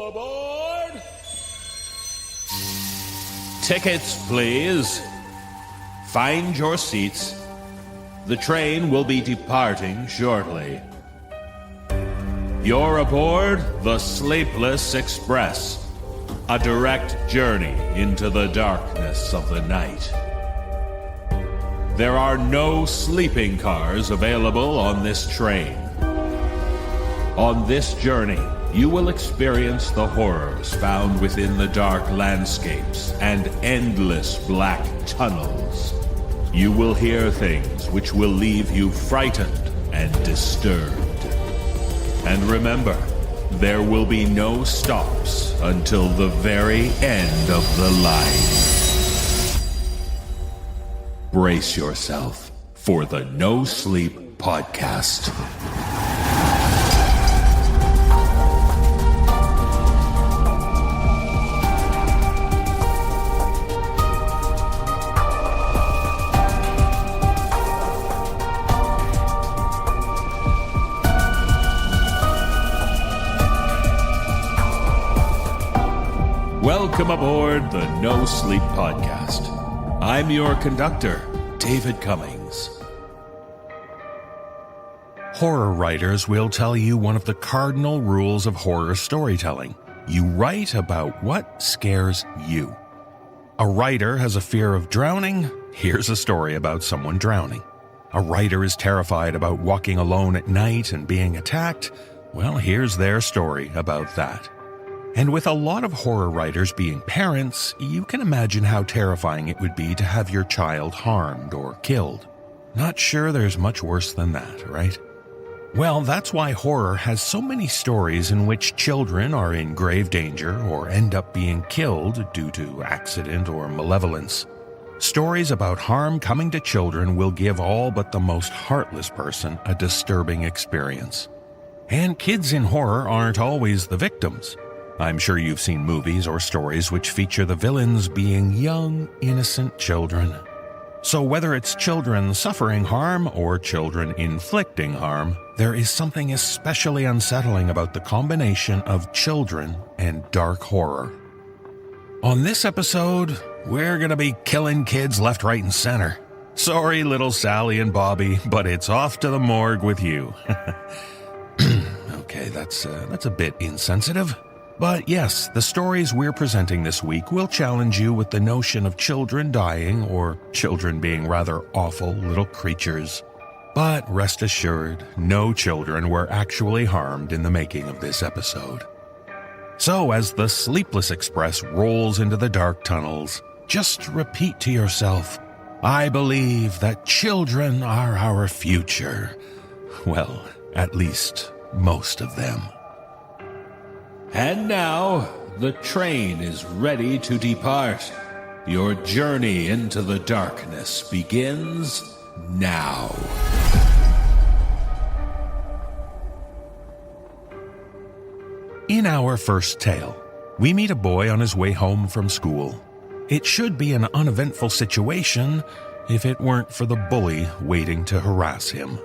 All aboard! Tickets, please. Find your seats. The train will be departing shortly. You're aboard the Sleepless Express, a direct journey into the darkness of the night. There are no sleeping cars available on this train. On this journey, you will experience the horrors found within the dark landscapes and endless black tunnels. You will hear things which will leave you frightened and disturbed. And remember, there will be no stops until the very end of the line. Brace yourself for the No Sleep Podcast. Welcome aboard the No Sleep Podcast. I'm your conductor, David Cummings. Horror writers will tell you one of the cardinal rules of horror storytelling. You write about what scares you. A writer has a fear of drowning. Here's a story about someone drowning. A writer is terrified about walking alone at night and being attacked. Well, here's their story about that. And with a lot of horror writers being parents, you can imagine how terrifying it would be to have your child harmed or killed. Not sure there's much worse than that, right? Well, that's why horror has so many stories in which children are in grave danger or end up being killed due to accident or malevolence. Stories about harm coming to children will give all but the most heartless person a disturbing experience. And kids in horror aren't always the victims. I'm sure you've seen movies or stories which feature the villains being young, innocent children. So whether it's children suffering harm or children inflicting harm, there is something especially unsettling about the combination of children and dark horror. On this episode, we're gonna be killing kids left, right, and center. Sorry, little Sally and Bobby, but it's off to the morgue with you. Okay, that's a bit insensitive. But yes, the stories we're presenting this week will challenge you with the notion of children dying or children being rather awful little creatures. But rest assured, no children were actually harmed in the making of this episode. So as the Sleepless Express rolls into the dark tunnels, just repeat to yourself, I believe that children are our future. Well, at least most of them. And now, the train is ready to depart. Your journey into the darkness begins now. In our first tale, we meet a boy on his way home from school. It should be an uneventful situation if it weren't for the bully waiting to harass him.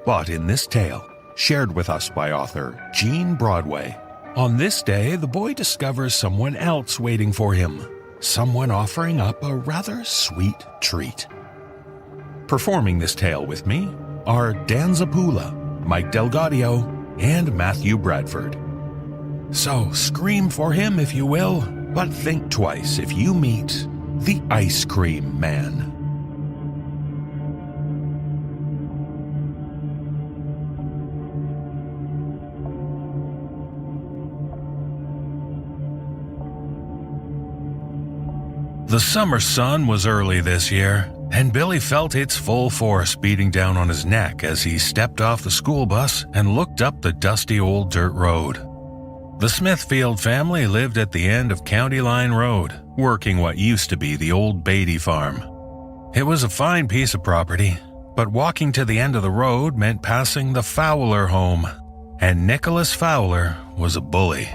But in this tale, shared with us by author Jean Broadway, on this day, the boy discovers someone else waiting for him, someone offering up a rather sweet treat. Performing this tale with me are Dan Zapula, Mike Delgadio, and Matthew Bradford. So scream for him if you will, but think twice if you meet the Ice Cream Man. The summer sun was early this year, and Billy felt its full force beating down on his neck as he stepped off the school bus and looked up the dusty old dirt road. The Smithfield family lived at the end of County Line Road, working what used to be the old Beatty farm. It was a fine piece of property, but walking to the end of the road meant passing the Fowler home, and Nicholas Fowler was a bully.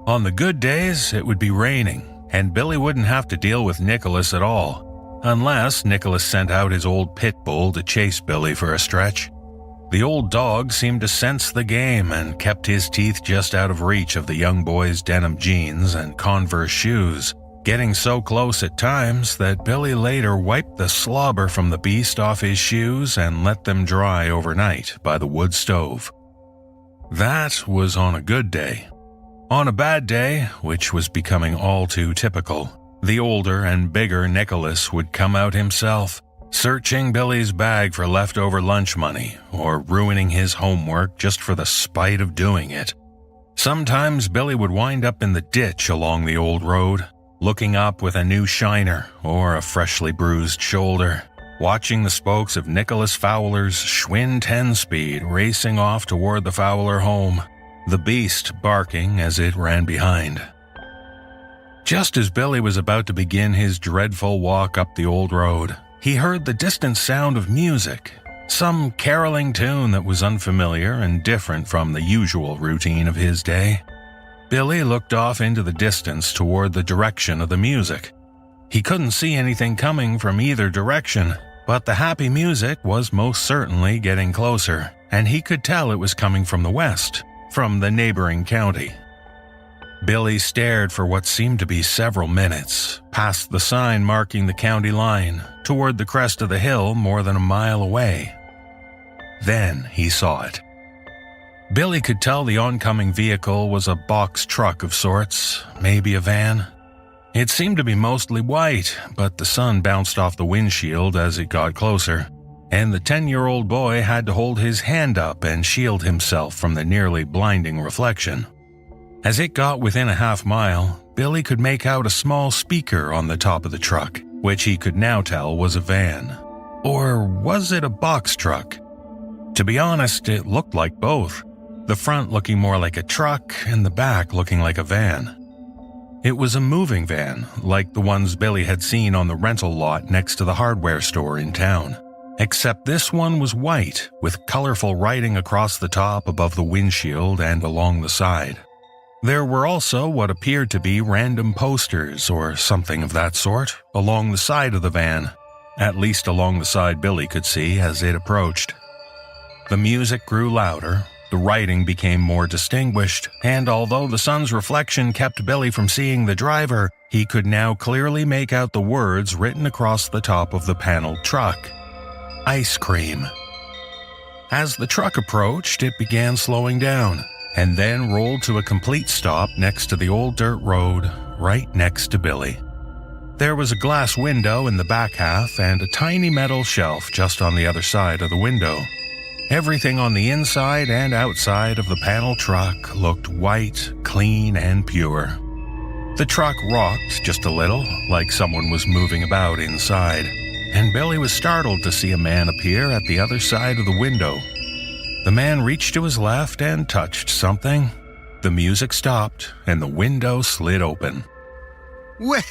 On the good days, it would be raining, and Billy wouldn't have to deal with Nicholas at all, unless Nicholas sent out his old pit bull to chase Billy for a stretch. The old dog seemed to sense the game and kept his teeth just out of reach of the young boy's denim jeans and Converse shoes, getting so close at times that Billy later wiped the slobber from the beast off his shoes and let them dry overnight by the wood stove. That was on a good day. On a bad day, which was becoming all too typical, the older and bigger Nicholas would come out himself, searching Billy's bag for leftover lunch money or ruining his homework just for the spite of doing it. Sometimes Billy would wind up in the ditch along the old road, looking up with a new shiner or a freshly bruised shoulder, watching the spokes of Nicholas Fowler's Schwinn 10-speed racing off toward the Fowler home, the beast barking as it ran behind. Just as Billy was about to begin his dreadful walk up the old road, he heard the distant sound of music, some caroling tune that was unfamiliar and different from the usual routine of his day. Billy looked off into the distance toward the direction of the music. He couldn't see anything coming from either direction, but the happy music was most certainly getting closer, and he could tell it was coming from the west, from the neighboring county. Billy stared for what seemed to be several minutes, past the sign marking the county line, toward the crest of the hill more than a mile away. Then he saw it. Billy could tell the oncoming vehicle was a box truck of sorts, maybe a van. It seemed to be mostly white, but the sun bounced off the windshield as it got closer, and the 10-year-old boy had to hold his hand up and shield himself from the nearly blinding reflection. As it got within a half mile, Billy could make out a small speaker on the top of the truck, which he could now tell was a van. Or was it a box truck? To be honest, it looked like both, the front looking more like a truck and the back looking like a van. It was a moving van, like the ones Billy had seen on the rental lot next to the hardware store in town. Except this one was white, with colorful writing across the top above the windshield and along the side. There were also what appeared to be random posters or something of that sort along the side of the van, at least along the side Billy could see as it approached. The music grew louder, the writing became more distinguished, and although the sun's reflection kept Billy from seeing the driver, he could now clearly make out the words written across the top of the paneled truck. Ice cream. As the truck approached, it began slowing down, and then rolled to a complete stop next to the old dirt road, right next to Billy. There was a glass window in the back half and a tiny metal shelf just on the other side of the window. Everything on the inside and outside of the panel truck looked white, clean, and pure. The truck rocked just a little, like someone was moving about inside, and Billy was startled to see a man appear at the other side of the window. The man reached to his left and touched something. The music stopped, and the window slid open. Well,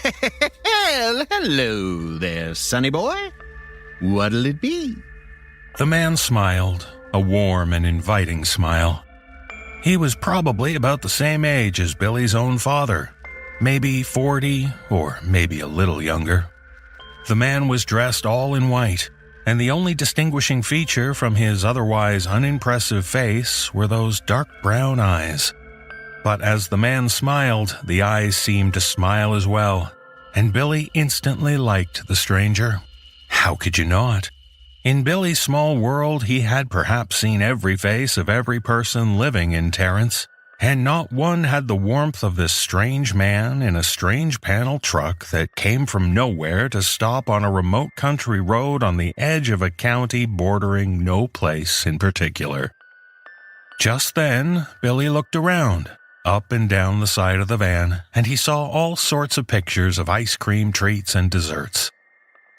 hello there, sonny boy. What'll it be? The man smiled, a warm and inviting smile. He was probably about the same age as Billy's own father, maybe 40 or maybe a little younger. The man was dressed all in white, and the only distinguishing feature from his otherwise unimpressive face were those dark brown eyes. But as the man smiled, the eyes seemed to smile as well, and Billy instantly liked the stranger. How could you not? In Billy's small world, he had perhaps seen every face of every person living in Terrence, and not one had the warmth of this strange man in a strange panel truck that came from nowhere to stop on a remote country road on the edge of a county bordering no place in particular. Just then, Billy looked around, up and down the side of the van, and he saw all sorts of pictures of ice cream treats and desserts.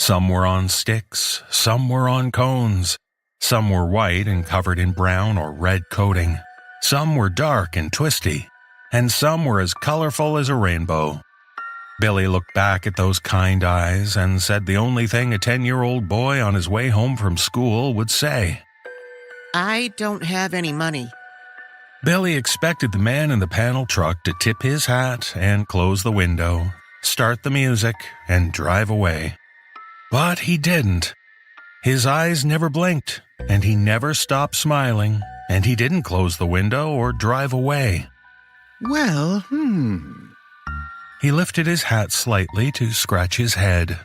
Some were on sticks, some were on cones, some were white and covered in brown or red coating. Some were dark and twisty, and some were as colorful as a rainbow. Billy looked back at those kind eyes and said the only thing a 10-year-old boy on his way home from school would say. I don't have any money. Billy expected the man in the panel truck to tip his hat and close the window, start the music, and drive away. But he didn't. His eyes never blinked, and he never stopped smiling, and he didn't close the window or drive away. Well, He lifted his hat slightly to scratch his head.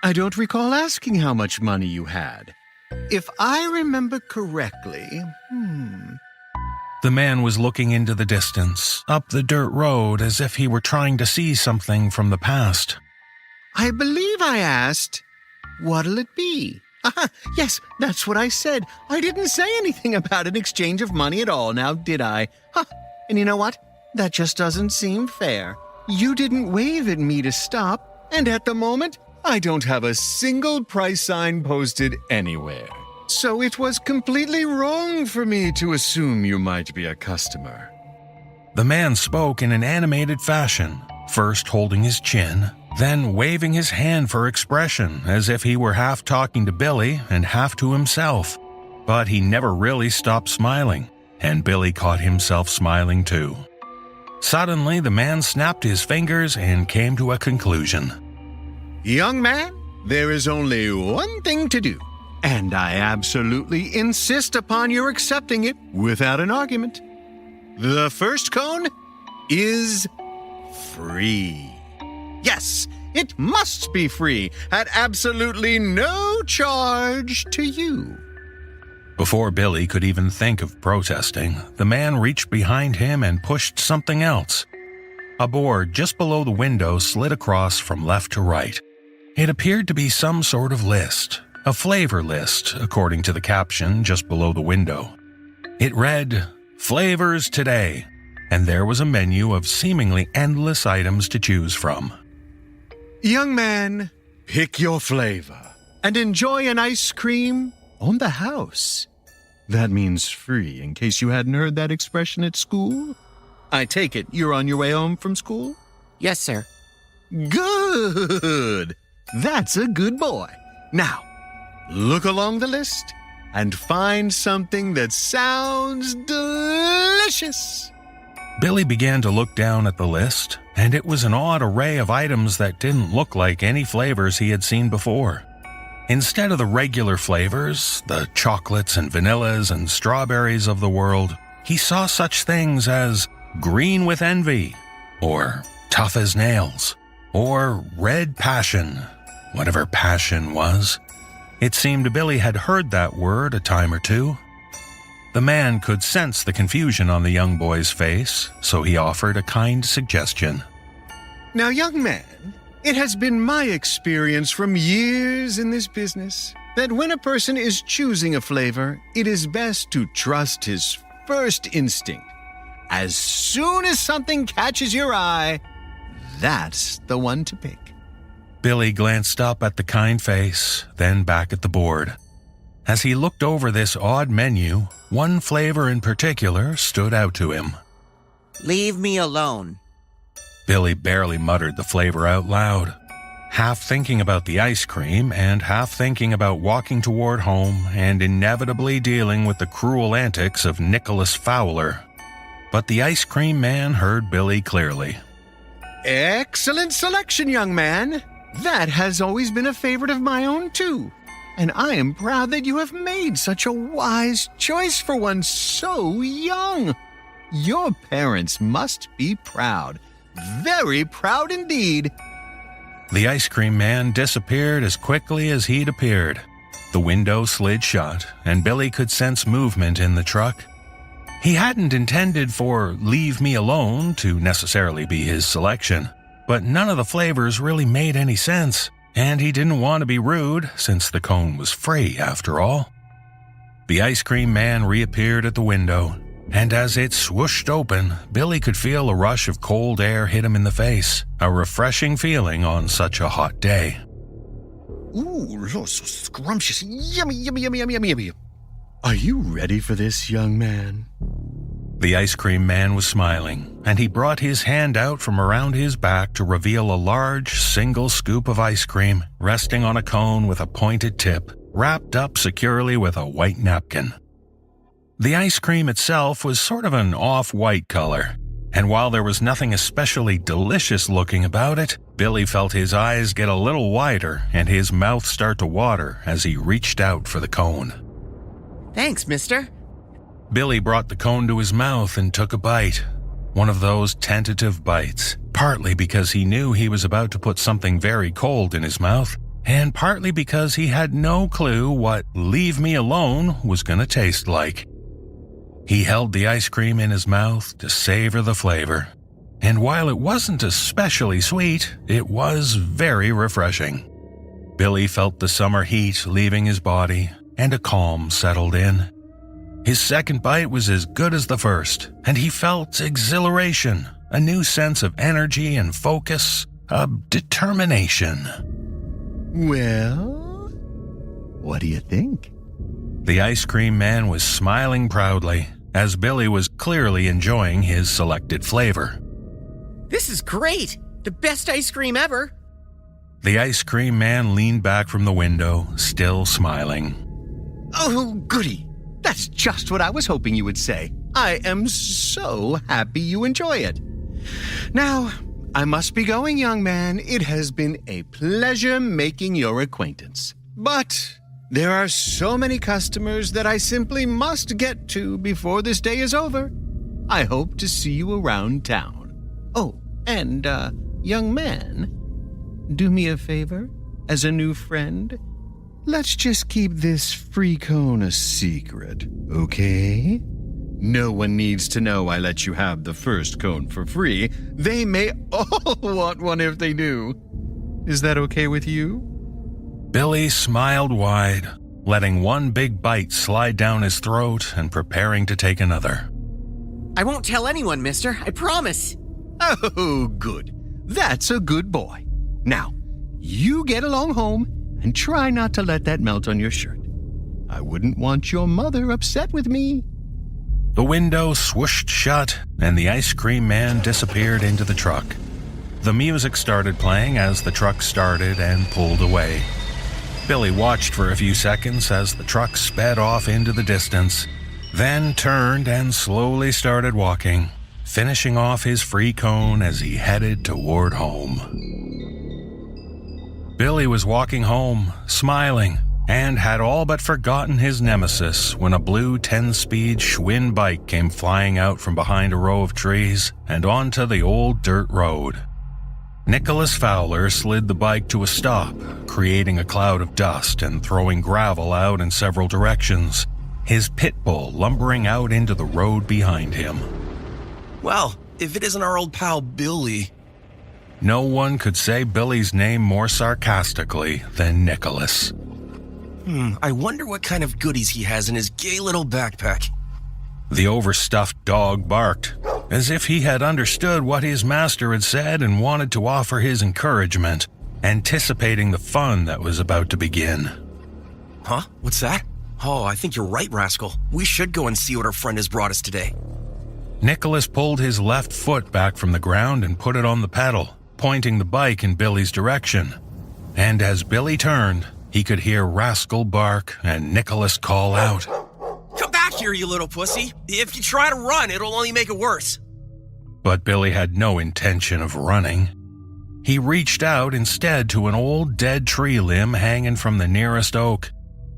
I don't recall asking how much money you had. If I remember correctly, The man was looking into the distance, up the dirt road, as if he were trying to see something from the past. I believe I asked, what'll it be? Yes, that's what I said. I didn't say anything about an exchange of money at all, now did I? And you know what? That just doesn't seem fair. You didn't wave at me to stop, and at the moment, I don't have a single price sign posted anywhere. So it was completely wrong for me to assume you might be a customer. The man spoke in an animated fashion, first holding his chin, then waving his hand for expression as if he were half talking to Billy and half to himself. But he never really stopped smiling, and Billy caught himself smiling too. Suddenly, the man snapped his fingers and came to a conclusion. Young man, there is only one thing to do, and I absolutely insist upon your accepting it without an argument. The first cone is free. Yes, it must be free at absolutely no charge to you. Before Billy could even think of protesting, the man reached behind him and pushed something else. A board just below the window slid across from left to right. It appeared to be some sort of list, a flavor list, according to the caption just below the window. It read, "Flavors today," and there was a menu of seemingly endless items to choose from. Young man, pick your flavor and enjoy an ice cream on the house. That means free, in case you hadn't heard that expression at school. I take it you're on your way home from school? Yes, sir. Good. That's a good boy. Now, look along the list and find something that sounds delicious. Billy began to look down at the list, and it was an odd array of items that didn't look like any flavors he had seen before. Instead of the regular flavors, the chocolates and vanillas and strawberries of the world, he saw such things as green with envy, or tough as nails, or red passion, whatever passion was. It seemed Billy had heard that word a time or two. The man could sense the confusion on the young boy's face, so he offered a kind suggestion. Now, young man, it has been my experience from years in this business that when a person is choosing a flavor, it is best to trust his first instinct. As soon as something catches your eye, that's the one to pick. Billy glanced up at the kind face, then back at the board. As he looked over this odd menu, one flavor in particular stood out to him. Leave me alone. Billy barely muttered the flavor out loud, half thinking about the ice cream and half thinking about walking toward home and inevitably dealing with the cruel antics of Nicholas Fowler. But the ice cream man heard Billy clearly. Excellent selection, young man. That has always been a favorite of my own, too. And I am proud that you have made such a wise choice for one so young. Your parents must be proud. Very proud indeed. The ice cream man disappeared as quickly as he'd appeared. The window slid shut, and Billy could sense movement in the truck. He hadn't intended for "Leave Me Alone" to necessarily be his selection, but none of the flavors really made any sense, and he didn't want to be rude since the cone was free after all. The ice cream man reappeared at the window, and as it swooshed open, Billy could feel a rush of cold air hit him in the face, a refreshing feeling on such a hot day. Ooh, so scrumptious. Yummy, yummy, yummy, yummy, yummy, yummy. Are you ready for this, young man? The ice cream man was smiling, and he brought his hand out from around his back to reveal a large, single scoop of ice cream resting on a cone with a pointed tip, wrapped up securely with a white napkin. The ice cream itself was sort of an off-white color, and while there was nothing especially delicious looking about it, Billy felt his eyes get a little wider and his mouth start to water as he reached out for the cone. Thanks, mister. Billy brought the cone to his mouth and took a bite. One of those tentative bites, partly because he knew he was about to put something very cold in his mouth, and partly because he had no clue what "leave me alone" was going to taste like. He held the ice cream in his mouth to savor the flavor, and while it wasn't especially sweet, it was very refreshing. Billy felt the summer heat leaving his body, and a calm settled in. His second bite was as good as the first, and he felt exhilaration, a new sense of energy and focus, a determination. Well, what do you think? The ice cream man was smiling proudly, as Billy was clearly enjoying his selected flavor. This is great! The best ice cream ever! The ice cream man leaned back from the window, still smiling. Oh, goody. That's just what I was hoping you would say. I am so happy you enjoy it. Now, I must be going, young man. It has been a pleasure making your acquaintance. But there are so many customers that I simply must get to before this day is over. I hope to see you around town. Oh, and, young man, do me a favor as a new friend. Let's just keep this free cone a secret, okay? No one needs to know I let you have the first cone for free. They may all want one if they do. Is that okay with you? Billy smiled wide, letting one big bite slide down his throat and preparing to take another. I won't tell anyone, mister. I promise. Oh, good. That's a good boy. Now, you get along home and try not to let that melt on your shirt. I wouldn't want your mother upset with me. The window swooshed shut, and the ice cream man disappeared into the truck. The music started playing as the truck started and pulled away. Billy watched for a few seconds as the truck sped off into the distance, then turned and slowly started walking, finishing off his free cone as he headed toward home. Billy was walking home, smiling, and had all but forgotten his nemesis when a blue 10-speed Schwinn bike came flying out from behind a row of trees and onto the old dirt road. Nicholas Fowler slid the bike to a stop, creating a cloud of dust and throwing gravel out in several directions, his pit bull lumbering out into the road behind him. Well, if it isn't our old pal Billy. No one could say Billy's name more sarcastically than Nicholas. I wonder what kind of goodies he has in his gay little backpack. The overstuffed dog barked, as if he had understood what his master had said and wanted to offer his encouragement, anticipating the fun that was about to begin. Huh? What's that? Oh, I think you're right, Rascal. We should go and see what our friend has brought us today. Nicholas pulled his left foot back from the ground and put it on the pedal, pointing the bike in Billy's direction. And as Billy turned, he could hear Rascal bark and Nicholas call out, Come back here, you little pussy. If you try to run, it'll only make it worse. But Billy had no intention of running. He reached out instead to an old dead tree limb hanging from the nearest oak,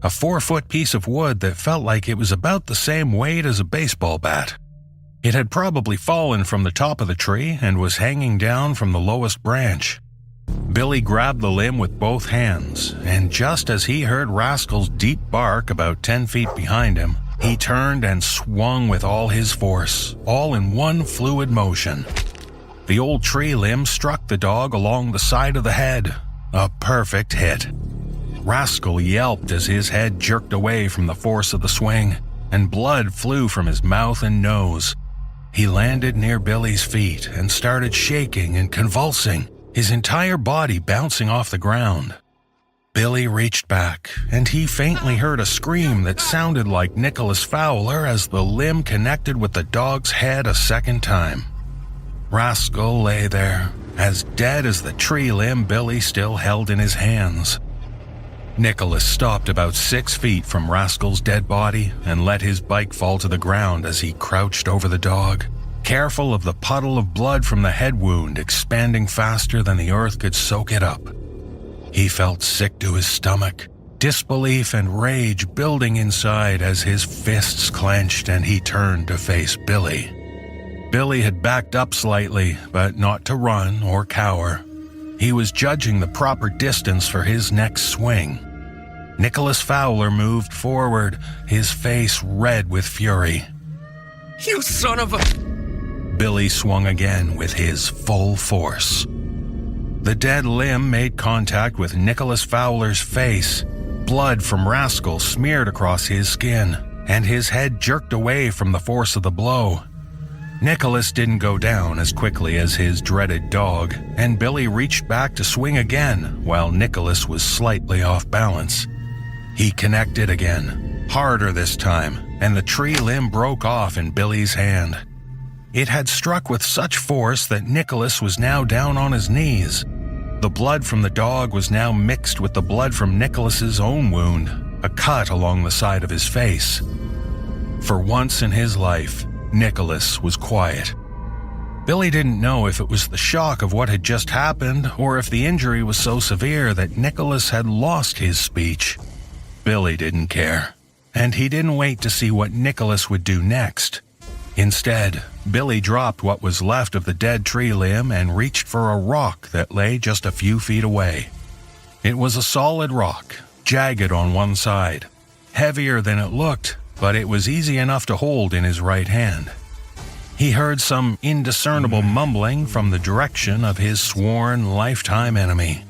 a 4-foot piece of wood that felt like it was about the same weight as a baseball bat. It had probably fallen from the top of the tree and was hanging down from the lowest branch. Billy grabbed the limb with both hands, and just as he heard Rascal's deep bark about 10 feet behind him, he turned and swung with all his force, all in one fluid motion. The old tree limb struck the dog along the side of the head, a perfect hit. Rascal yelped as his head jerked away from the force of the swing, and blood flew from his mouth and nose. He landed near Billy's feet and started shaking and convulsing, his entire body bouncing off the ground. Billy reached back, and he faintly heard a scream that sounded like Nicholas Fowler as the limb connected with the dog's head a second time. Rascal lay there, as dead as the tree limb Billy still held in his hands. Nicholas stopped about 6 feet from Rascal's dead body and let his bike fall to the ground as he crouched over the dog, careful of the puddle of blood from the head wound expanding faster than the earth could soak it up. He felt sick to his stomach, disbelief and rage building inside as his fists clenched and he turned to face Billy. Billy had backed up slightly, but not to run or cower. He was judging the proper distance for his next swing. Nicholas Fowler moved forward, his face red with fury. You son of a... Billy swung again with his full force. The dead limb made contact with Nicholas Fowler's face. Blood from Rascal smeared across his skin, and his head jerked away from the force of the blow. Nicholas didn't go down as quickly as his dreaded dog, and Billy reached back to swing again while Nicholas was slightly off balance. He connected again, harder this time, and the tree limb broke off in Billy's hand. It had struck with such force that Nicholas was now down on his knees. The blood from the dog was now mixed with the blood from Nicholas's own wound, a cut along the side of his face. For once in his life, Nicholas was quiet. Billy didn't know if it was the shock of what had just happened or if the injury was so severe that Nicholas had lost his speech. Billy didn't care, and he didn't wait to see what Nicholas would do next. Instead, Billy dropped what was left of the dead tree limb and reached for a rock that lay just a few feet away. It was a solid rock, jagged on one side, heavier than it looked, but it was easy enough to hold in his right hand. He heard some indiscernible mumbling from the direction of his sworn lifetime enemy.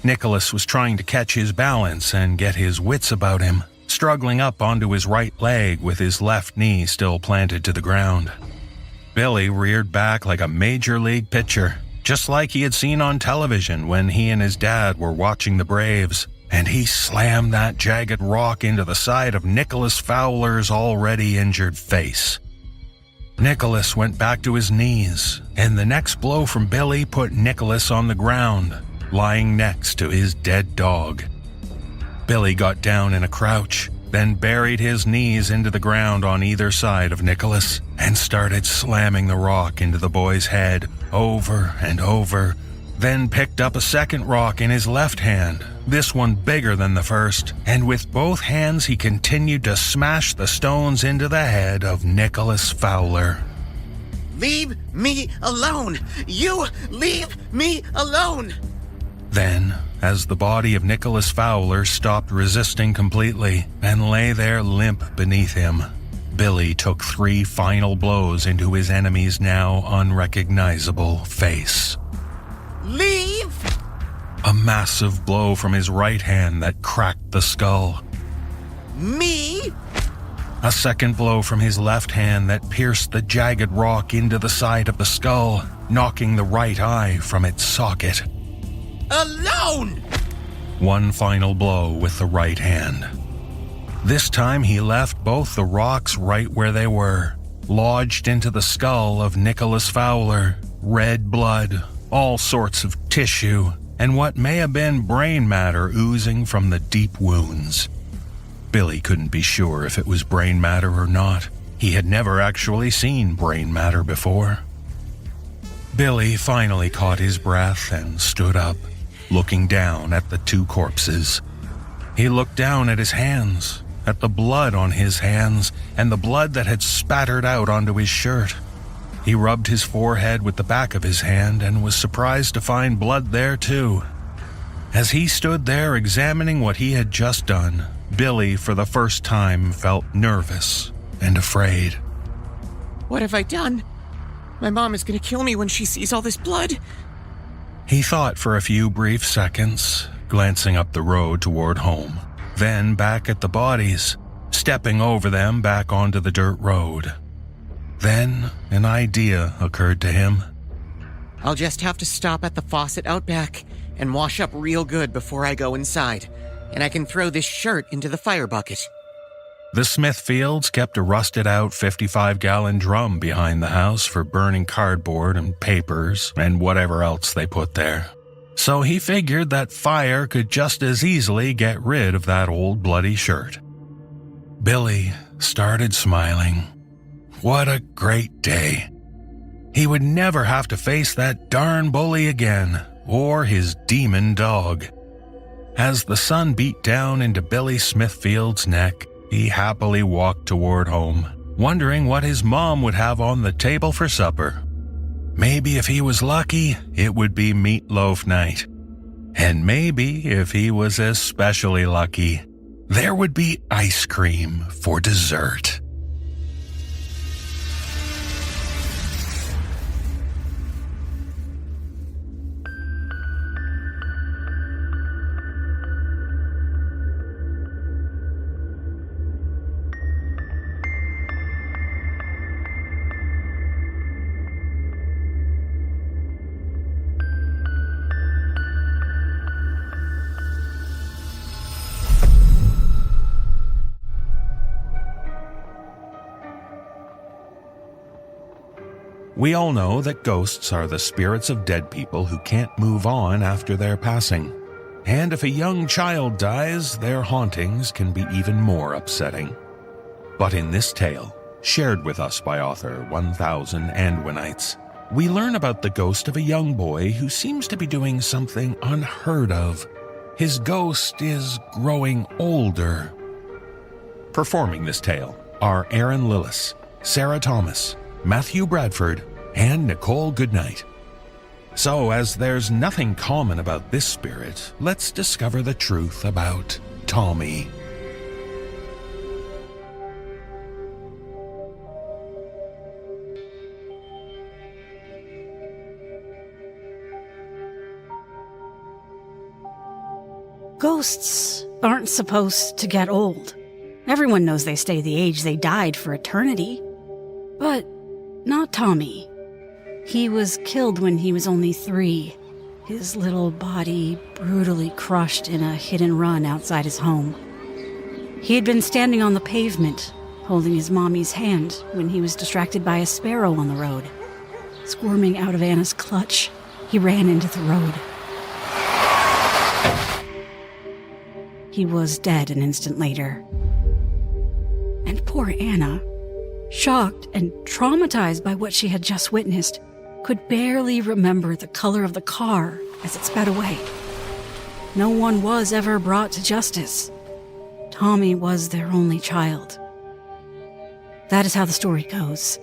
Nicholas was trying to catch his balance and get his wits about him, struggling up onto his right leg with his left knee still planted to the ground. Billy reared back like a major league pitcher, just like he had seen on television when he and his dad were watching the Braves, and he slammed that jagged rock into the side of Nicholas Fowler's already injured face. Nicholas went back to his knees, and the next blow from Billy put Nicholas on the ground, lying next to his dead dog. Billy got down in a crouch, then buried his knees into the ground on either side of Nicholas and started slamming the rock into the boy's head over and over, then picked up a second rock in his left hand, this one bigger than the first, and with both hands he continued to smash the stones into the head of Nicholas Fowler. Leave me alone! You leave me alone! Then, as the body of Nicholas Fowler stopped resisting completely and lay there limp beneath him, Billy took 3 final blows into his enemy's now unrecognizable face. Leave! A massive blow from his right hand that cracked the skull. Me? A second blow from his left hand that pierced the jagged rock into the side of the skull, knocking the right eye from its socket. Alone! One final blow with the right hand. This time he left both the rocks right where they were, lodged into the skull of Nicholas Fowler, red blood, all sorts of tissue, and what may have been brain matter oozing from the deep wounds. Billy couldn't be sure if it was brain matter or not. He had never actually seen brain matter before. Billy finally caught his breath and stood up, looking down at the 2 corpses. He looked down at his hands, at the blood on his hands, and the blood that had spattered out onto his shirt. He rubbed his forehead with the back of his hand and was surprised to find blood there too. As he stood there examining what he had just done, Billy for the first time felt nervous and afraid. What have I done? My mom is gonna kill me when she sees all this blood. He thought for a few brief seconds, glancing up the road toward home, then back at the bodies, stepping over them back onto the dirt road. Then an idea occurred to him. I'll just have to stop at the faucet out back and wash up real good before I go inside, and I can throw this shirt into the fire bucket. The Smithfields kept a rusted-out 55-gallon drum behind the house for burning cardboard and papers and whatever else they put there. So he figured that fire could just as easily get rid of that old bloody shirt. Billy started smiling. What a great day. He would never have to face that darn bully again, or his demon dog. As the sun beat down into Billy Smithfield's neck, he happily walked toward home, wondering what his mom would have on the table for supper. Maybe if he was lucky, it would be meatloaf night. And maybe if he was especially lucky, there would be ice cream for dessert. We all know that ghosts are the spirits of dead people who can't move on after their passing. And if a young child dies, their hauntings can be even more upsetting. But in this tale, shared with us by author 1000andwenites, we learn about the ghost of a young boy who seems to be doing something unheard of. His ghost is growing older. Performing this tale are Aaron Lillis, Sarah Thomas, Matthew Bradford, and Nicole Goodnight. So, as there's nothing common about this spirit, let's discover the truth about Tommy. Ghosts aren't supposed to get old. Everyone knows they stay the age they died for eternity. But not Tommy. He was killed when he was only 3, his little body brutally crushed in a hit-and-run outside his home. He had been standing on the pavement, holding his mommy's hand when he was distracted by a sparrow on the road. Squirming out of Anna's clutch, he ran into the road. He was dead an instant later. And poor Anna, shocked and traumatized by what she had just witnessed, could barely remember the color of the car as it sped away. No one was ever brought to justice. Tommy was their only child. That is how the story goes.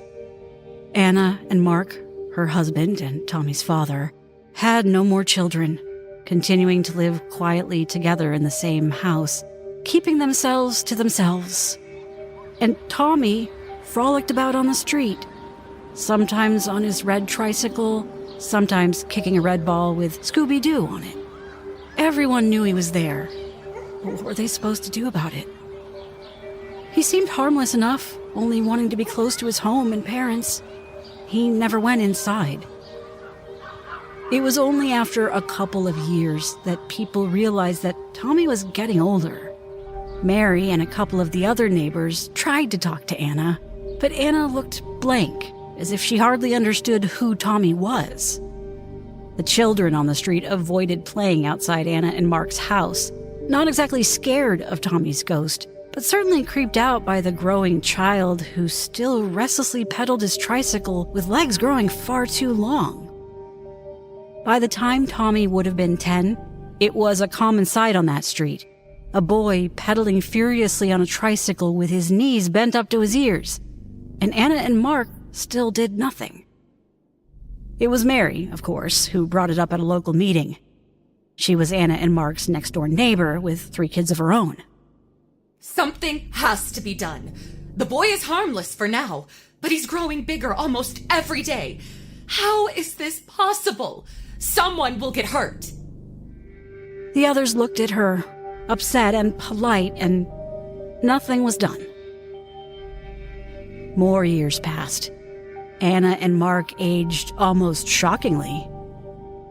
Anna and Mark, her husband and Tommy's father, had no more children, continuing to live quietly together in the same house, keeping themselves to themselves. And Tommy frolicked about on the street, sometimes on his red tricycle, sometimes kicking a red ball with Scooby-Doo on it. Everyone knew he was there. What were they supposed to do about it? He seemed harmless enough, only wanting to be close to his home and parents. He never went inside. It was only after a couple of years that people realized that Tommy was getting older. Mary and a couple of the other neighbors tried to talk to Anna, but Anna looked blank, as if she hardly understood who Tommy was. The children on the street avoided playing outside Anna and Mark's house, not exactly scared of Tommy's ghost, but certainly creeped out by the growing child who still restlessly pedaled his tricycle with legs growing far too long. By the time Tommy would have been 10, it was a common sight on that street. A boy pedaling furiously on a tricycle with his knees bent up to his ears. And Anna and Mark still did nothing. It was Mary, of course, who brought it up at a local meeting. She was Anna and Mark's next-door neighbor with 3 kids of her own. Something has to be done. The boy is harmless for now, but he's growing bigger almost every day. How is this possible? Someone will get hurt. The others looked at her, upset and polite, and nothing was done. More years passed. Anna and Mark aged almost shockingly.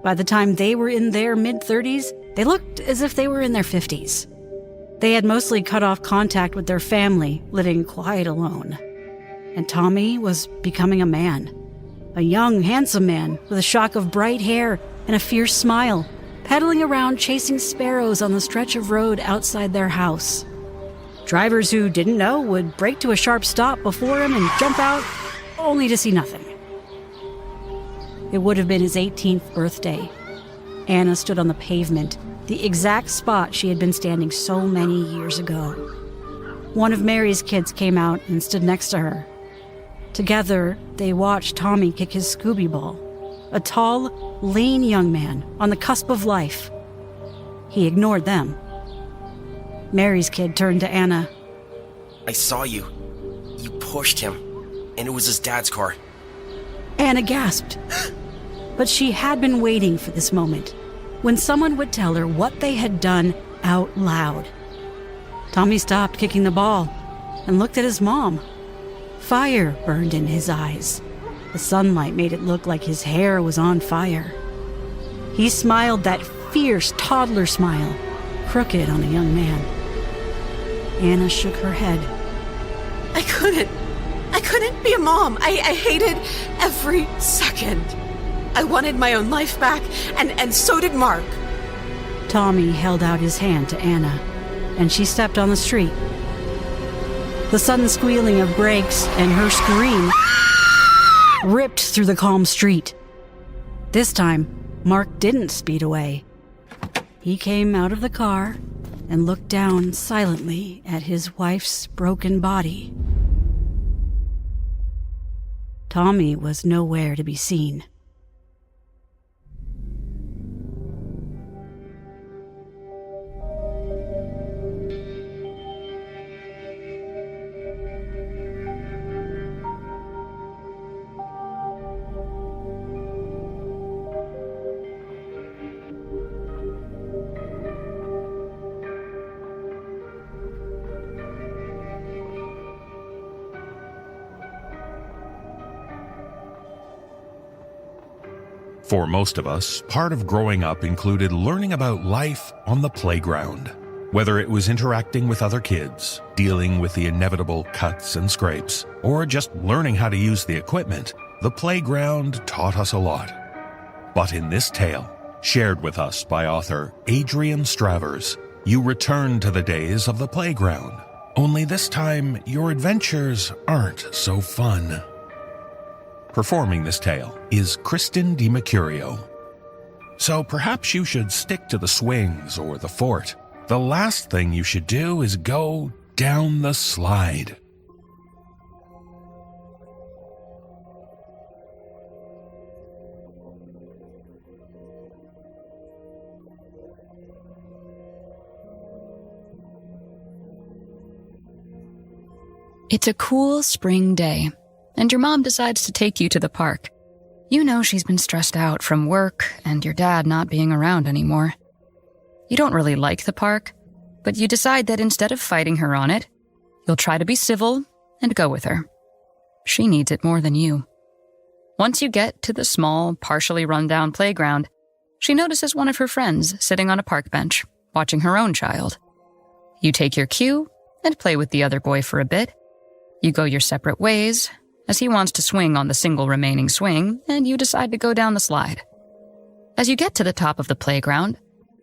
By the time they were in their mid-30s, they looked as if they were in their 50s. They had mostly cut off contact with their family, living quite alone. And Tommy was becoming a man. A young, handsome man with a shock of bright hair and a fierce smile, pedaling around chasing sparrows on the stretch of road outside their house. Drivers who didn't know would brake to a sharp stop before him and jump out, only to see nothing. It would have been his 18th birthday. Anna stood on the pavement, the exact spot she had been standing so many years ago. One of Mary's kids came out and stood next to her. Together, they watched Tommy kick his Scooby ball, a tall, lean young man on the cusp of life. He ignored them. Mary's kid turned to Anna. I saw you. You pushed him, and it was his dad's car. Anna gasped. But she had been waiting for this moment, when someone would tell her what they had done out loud. Tommy stopped kicking the ball and looked at his mom. Fire burned in his eyes. The sunlight made it look like his hair was on fire. He smiled that fierce toddler smile, crooked on a young man. Anna shook her head. I couldn't be a mom. I hated every second. I wanted my own life back, and so did Mark. Tommy held out his hand to Anna, and she stepped on the street. The sudden squealing of brakes and her scream ripped through the calm street. This time, Mark didn't speed away. He came out of the car and looked down silently at his wife's broken body. Tommy was nowhere to be seen. For most of us, part of growing up included learning about life on the playground. Whether it was interacting with other kids, dealing with the inevitable cuts and scrapes, or just learning how to use the equipment, the playground taught us a lot. But in this tale, shared with us by author Adrian Stravers, you return to the days of the playground. Only this time, your adventures aren't so fun. Performing this tale is Kristen DiMercurio. So perhaps you should stick to the swings or the fort. The last thing you should do is go down the slide. It's a cool spring day, and your mom decides to take you to the park. You know she's been stressed out from work and your dad not being around anymore. You don't really like the park, but you decide that instead of fighting her on it, you'll try to be civil and go with her. She needs it more than you. Once you get to the small, partially run-down playground, she notices one of her friends sitting on a park bench, watching her own child. You take your cue and play with the other boy for a bit. You go your separate ways, as he wants to swing on the single remaining swing, and you decide to go down the slide. As you get to the top of the playground,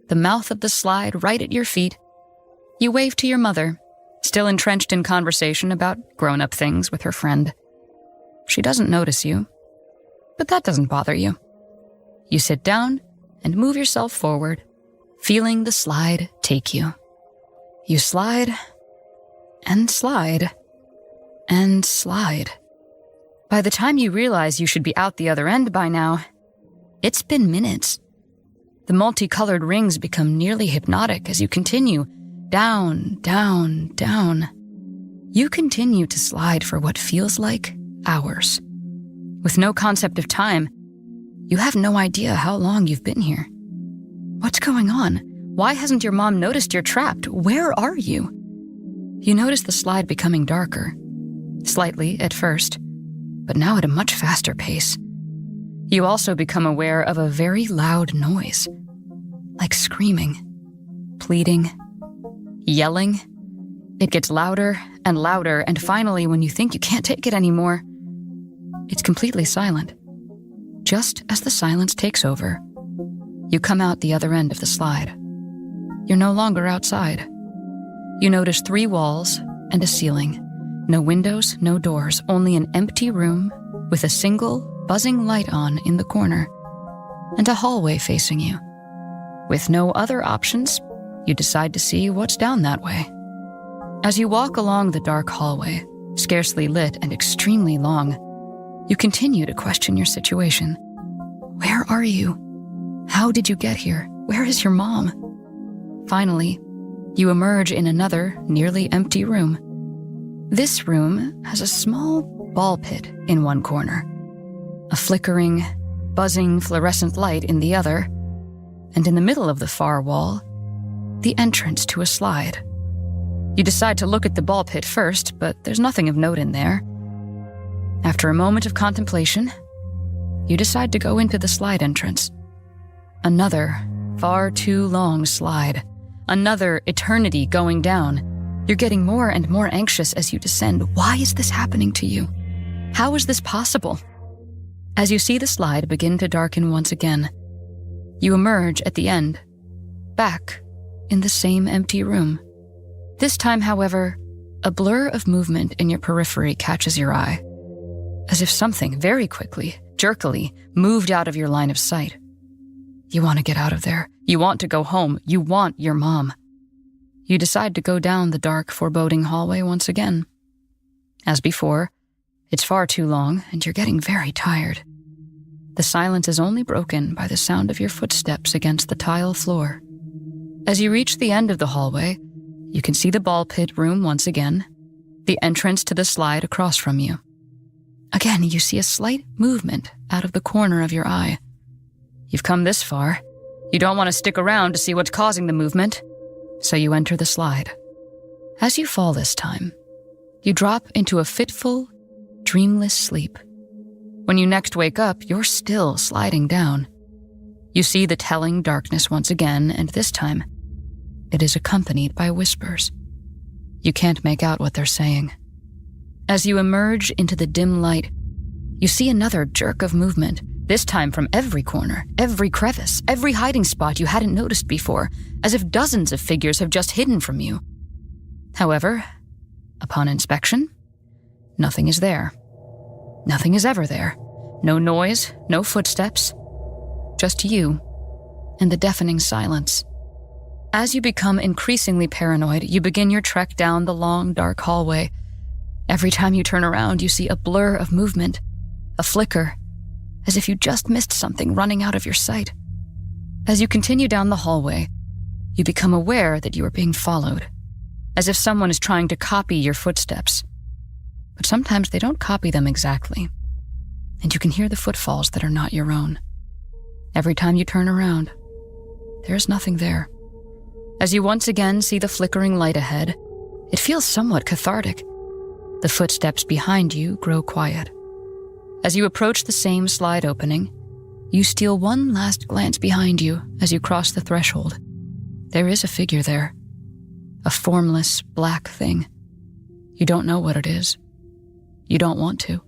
the mouth of the slide right at your feet, you wave to your mother, still entrenched in conversation about grown-up things with her friend. She doesn't notice you, but that doesn't bother you. You sit down and move yourself forward, feeling the slide take you. You slide and slide and slide. By the time you realize you should be out the other end by now, it's been minutes. The multicolored rings become nearly hypnotic as you continue down, down, down. You continue to slide for what feels like hours. With no concept of time, you have no idea how long you've been here. What's going on? Why hasn't your mom noticed you're trapped? Where are you? You notice the slide becoming darker. Slightly at first, but now at a much faster pace. You also become aware of a very loud noise, like screaming, pleading, yelling. It gets louder and louder, and finally, when you think you can't take it anymore, it's completely silent. Just as the silence takes over, you come out the other end of the slide. You're no longer outside. You notice 3 walls and a ceiling. No windows, no doors, only an empty room with a single buzzing light on in the corner and a hallway facing you. With no other options, you decide to see what's down that way. As you walk along the dark hallway, scarcely lit and extremely long, you continue to question your situation. Where are you? How did you get here? Where is your mom? Finally, you emerge in another, nearly empty room. This room has a small ball pit in one corner, a flickering, buzzing fluorescent light in the other, and in the middle of the far wall, the entrance to a slide. You decide to look at the ball pit first, but there's nothing of note in there. After a moment of contemplation, you decide to go into the slide entrance. Another, far too long slide. Another eternity going down. You're getting more and more anxious as you descend. Why is this happening to you? How is this possible? As you see the slide begin to darken once again, you emerge at the end, back in the same empty room. This time, however, a blur of movement in your periphery catches your eye, as if something very quickly, jerkily, moved out of your line of sight. You want to get out of there. You want to go home. You want your mom. You decide to go down the dark, foreboding hallway once again. As before, it's far too long, and you're getting very tired. The silence is only broken by the sound of your footsteps against the tile floor. As you reach the end of the hallway, you can see the ball pit room once again, the entrance to the slide across from you. Again, you see a slight movement out of the corner of your eye. You've come this far. You don't want to stick around to see what's causing the movement, so you enter the slide. As you fall this time, you drop into a fitful, dreamless sleep. When you next wake up, you're still sliding down. You see the telling darkness once again, and this time, it is accompanied by whispers. You can't make out what they're saying. As you emerge into the dim light, you see another jerk of movement, this time from every corner, every crevice, every hiding spot you hadn't noticed before, as if dozens of figures have just hidden from you. However, upon inspection, nothing is there. Nothing is ever there. No noise, no footsteps, just you and the deafening silence. As you become increasingly paranoid, you begin your trek down the long, dark hallway. Every time you turn around, you see a blur of movement, a flicker, as if you just missed something running out of your sight. As you continue down the hallway, you become aware that you are being followed, as if someone is trying to copy your footsteps. But sometimes they don't copy them exactly, and you can hear the footfalls that are not your own. Every time you turn around, there's nothing there. As you once again see the flickering light ahead, it feels somewhat cathartic. The footsteps behind you grow quiet. As you approach the same slide opening, you steal one last glance behind you as you cross the threshold. There is a figure there, a formless, black thing. You don't know what it is. You don't want to.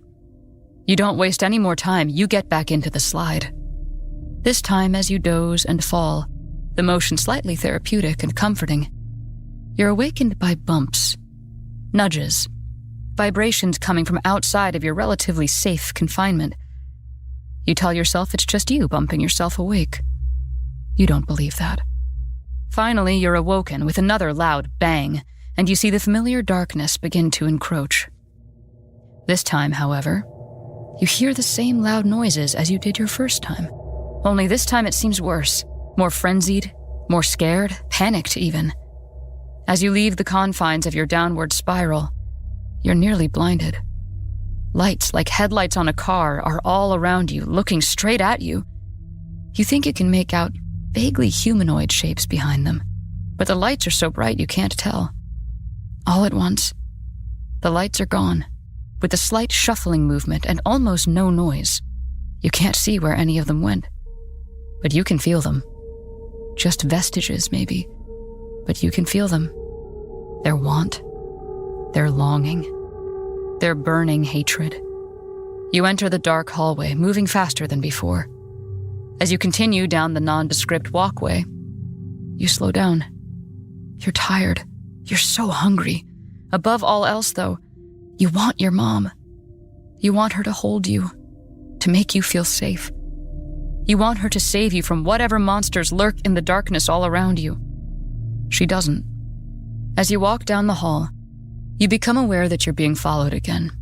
You don't waste any more time. You get back into the slide. This time, as you doze and fall, the motion slightly therapeutic and comforting, you're awakened by bumps, nudges, vibrations coming from outside of your relatively safe confinement. You tell yourself it's just you bumping yourself awake. You don't believe that. Finally, you're awoken with another loud bang, and you see the familiar darkness begin to encroach. This time, however, you hear the same loud noises as you did your first time. Only this time it seems worse, more frenzied, more scared, panicked even. As you leave the confines of your downward spiral, you're nearly blinded. Lights like headlights on a car are all around you, looking straight at you. You think you can make out vaguely humanoid shapes behind them, but the lights are so bright you can't tell. All at once, the lights are gone, with a slight shuffling movement and almost no noise. You can't see where any of them went, but you can feel them. Just vestiges, maybe, but you can feel them. Their want, their longing, their burning hatred. You enter the dark hallway, moving faster than before. As you continue down the nondescript walkway, you slow down. You're tired. You're so hungry. Above all else, though, you want your mom. You want her to hold you, to make you feel safe. You want her to save you from whatever monsters lurk in the darkness all around you. She doesn't. As you walk down the hall, you become aware that you're being followed again.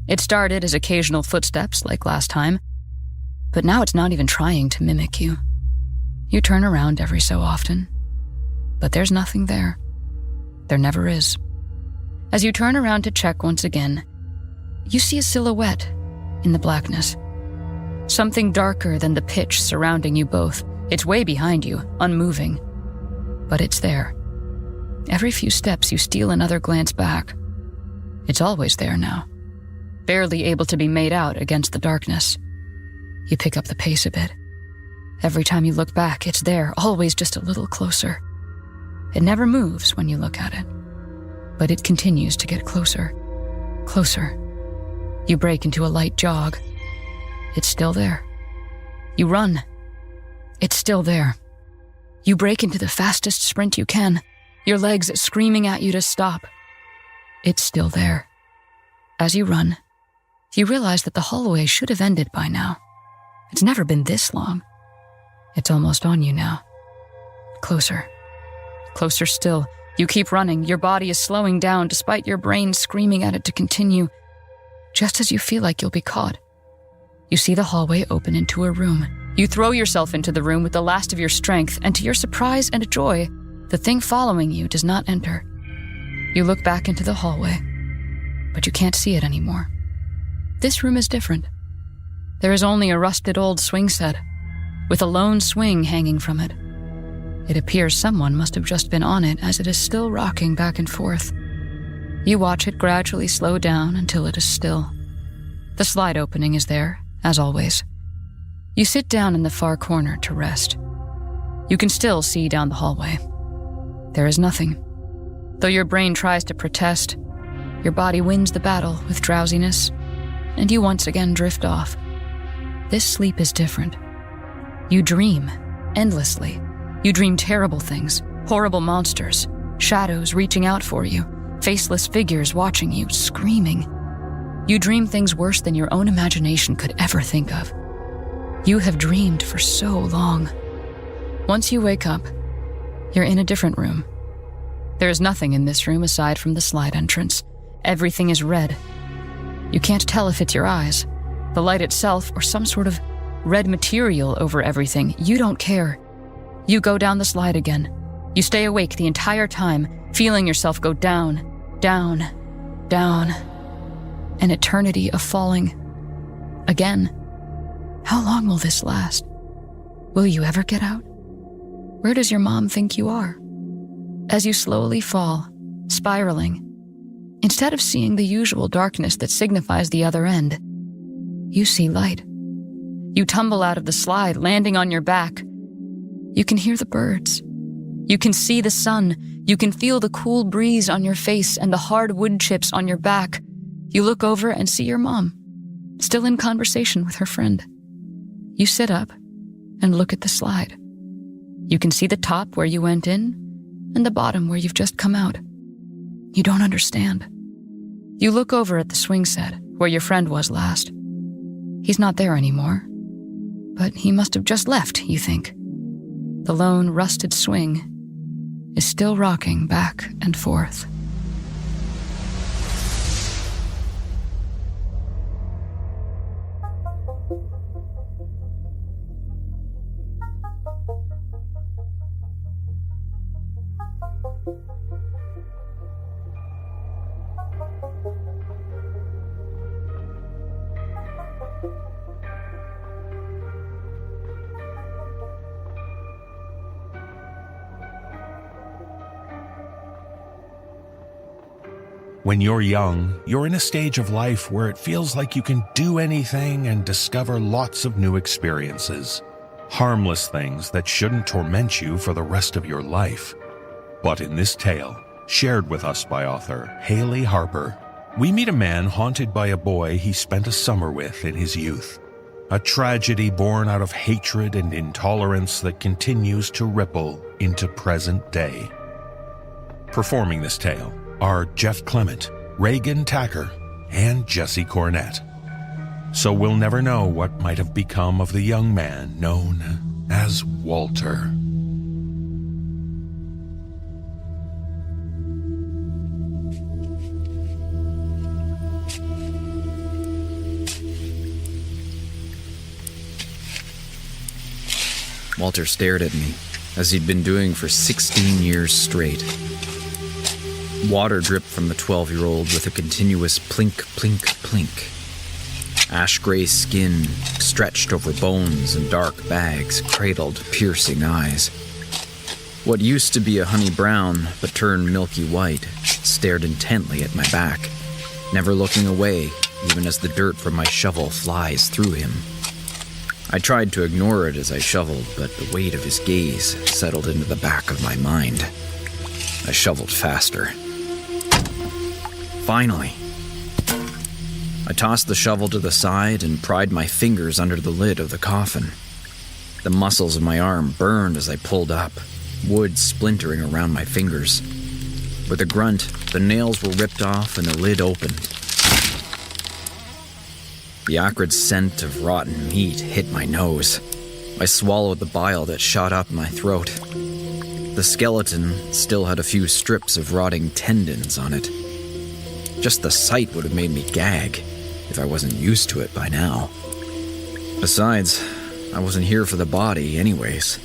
It started as occasional footsteps like last time, but now it's not even trying to mimic you. You turn around every so often, but there's nothing there. There never is. As you turn around to check once again, you see a silhouette in the blackness. Something darker than the pitch surrounding you both. It's way behind you, unmoving. But it's there. Every few steps you steal another glance back. It's always there now, barely able to be made out against the darkness. You pick up the pace a bit. Every time you look back, it's there, always just a little closer. It never moves when you look at it, but it continues to get closer, closer. You break into a light jog. It's still there. You run. It's still there. You break into the fastest sprint you can, your legs screaming at you to stop. It's still there. As you run, you realize that the hallway should have ended by now. It's never been this long. It's almost on you now. Closer. Closer still. You keep running. Your body is slowing down despite your brain screaming at it to continue. Just as you feel like you'll be caught, you see the hallway open into a room. You throw yourself into the room with the last of your strength, and to your surprise and joy, the thing following you does not enter. You look back into the hallway, but you can't see it anymore. This room is different. There is only a rusted old swing set, with a lone swing hanging from it. It appears someone must have just been on it as it is still rocking back and forth. You watch it gradually slow down until it is still. The slide opening is there, as always. You sit down in the far corner to rest. You can still see down the hallway. There is nothing. Though your brain tries to protest, your body wins the battle with drowsiness, and you once again drift off. This sleep is different. You dream, endlessly. You dream terrible things, horrible monsters, shadows reaching out for you, faceless figures watching you, screaming. You dream things worse than your own imagination could ever think of. You have dreamed for so long. Once you wake up, you're in a different room. There is nothing in this room aside from the slide entrance. Everything is red. You can't tell if it's your eyes, the light itself, or some sort of red material over everything. You don't care. You go down the slide again. You stay awake the entire time, feeling yourself go down, down, down. An eternity of falling. Again. How long will this last? Will you ever get out? Where does your mom think you are? As you slowly fall, spiraling, instead of seeing the usual darkness that signifies the other end, you see light. You tumble out of the slide, landing on your back. You can hear the birds. You can see the sun. You can feel the cool breeze on your face and the hard wood chips on your back. You look over and see your mom, still in conversation with her friend. You sit up and look at the slide. You can see the top where you went in and the bottom where you've just come out. You don't understand. You look over at the swing set where your friend was last. He's not there anymore, but he must have just left, you think. The lone rusted swing is still rocking back and forth. When you're young, you're in a stage of life where it feels like you can do anything and discover lots of new experiences. Harmless things that shouldn't torment you for the rest of your life. But in this tale, shared with us by author Haley Harper, we meet a man haunted by a boy he spent a summer with in his youth. A tragedy born out of hatred and intolerance that continues to ripple into present day. Performing this tale are Jeff Clement, Reagan Tacker, and Jesse Cornett. so we'll never know what might have become of the young man known as Walter. Walter stared at me, as he'd been doing for 16 years straight. Water dripped from the 12-year-old with a continuous plink, plink, plink. Ash-gray skin stretched over bones and dark bags cradled piercing eyes. What used to be a honey brown, but turned milky white, stared intently at my back, never looking away, even as the dirt from my shovel flies through him. I tried to ignore it as I shoveled, but the weight of his gaze settled into the back of my mind. I shoveled faster. Finally, I tossed the shovel to the side and pried my fingers under the lid of the coffin. The muscles of my arm burned as I pulled up, wood splintering around my fingers. With a grunt, the nails were ripped off and the lid opened. The acrid scent of rotten meat hit my nose. I swallowed the bile that shot up my throat. The skeleton still had a few strips of rotting tendons on it. Just the sight would have made me gag if I wasn't used to it by now. Besides, I wasn't here for the body anyways.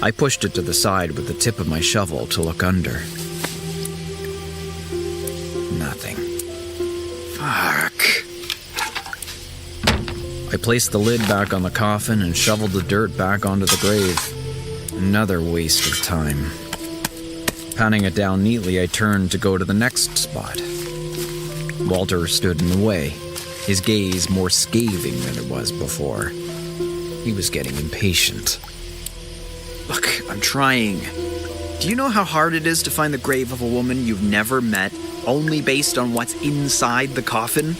I pushed it to the side with the tip of my shovel to look under. Nothing. Fuck. I placed the lid back on the coffin and shoveled the dirt back onto the grave. Another waste of time. Patting it down neatly, I turned to go to the next spot. Walter stood in the way, his gaze more scathing than it was before. He was getting impatient. Look, I'm trying. Do you know how hard it is to find the grave of a woman you've never met, only based on what's inside the coffin?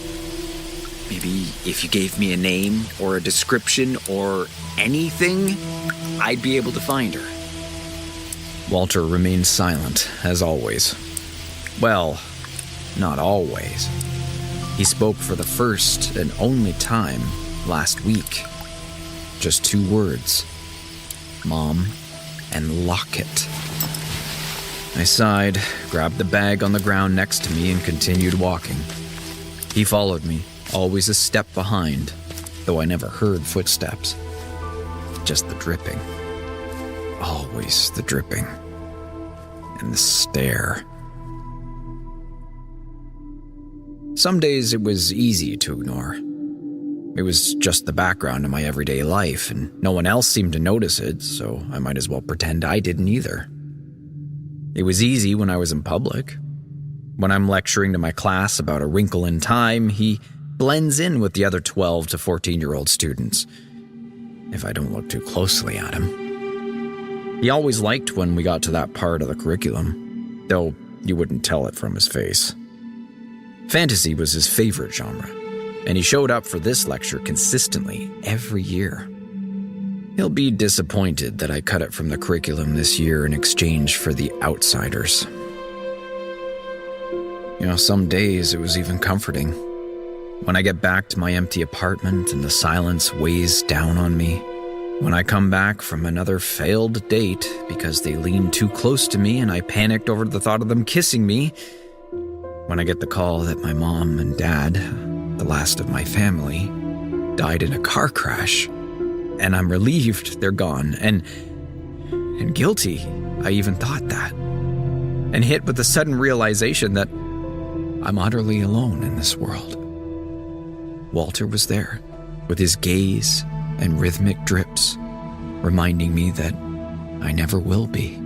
Maybe if you gave me a name or a description or anything, I'd be able to find her. Walter remained silent, as always. Well, not always. He spoke for the first and only time last week. Just 2 words. Mom and Locket. I sighed, grabbed the bag on the ground next to me, and continued walking. He followed me, always a step behind, though I never heard footsteps. Just the dripping. Always the dripping. And the stare. Some days it was easy to ignore. It was just the background of my everyday life, and no one else seemed to notice it, so I might as well pretend I didn't either. It was easy when I was in public. When I'm lecturing to my class about A Wrinkle in Time, he blends in with the other 12 to 14-year-old students, if I don't look too closely at him. He always liked when we got to that part of the curriculum, though you wouldn't tell it from his face. Fantasy was his favorite genre, and he showed up for this lecture consistently every year. He'll be disappointed that I cut it from the curriculum this year in exchange for The Outsiders. You know, some days it was even comforting. When I get back to my empty apartment and the silence weighs down on me, when I come back from another failed date because they leaned too close to me and I panicked over the thought of them kissing me, when I get the call that my mom and dad, the last of my family, died in a car crash, and I'm relieved they're gone, and guilty I even thought that, and hit with the sudden realization that I'm utterly alone in this world. Walter was there, with his gaze and rhythmic drips, reminding me that I never will be.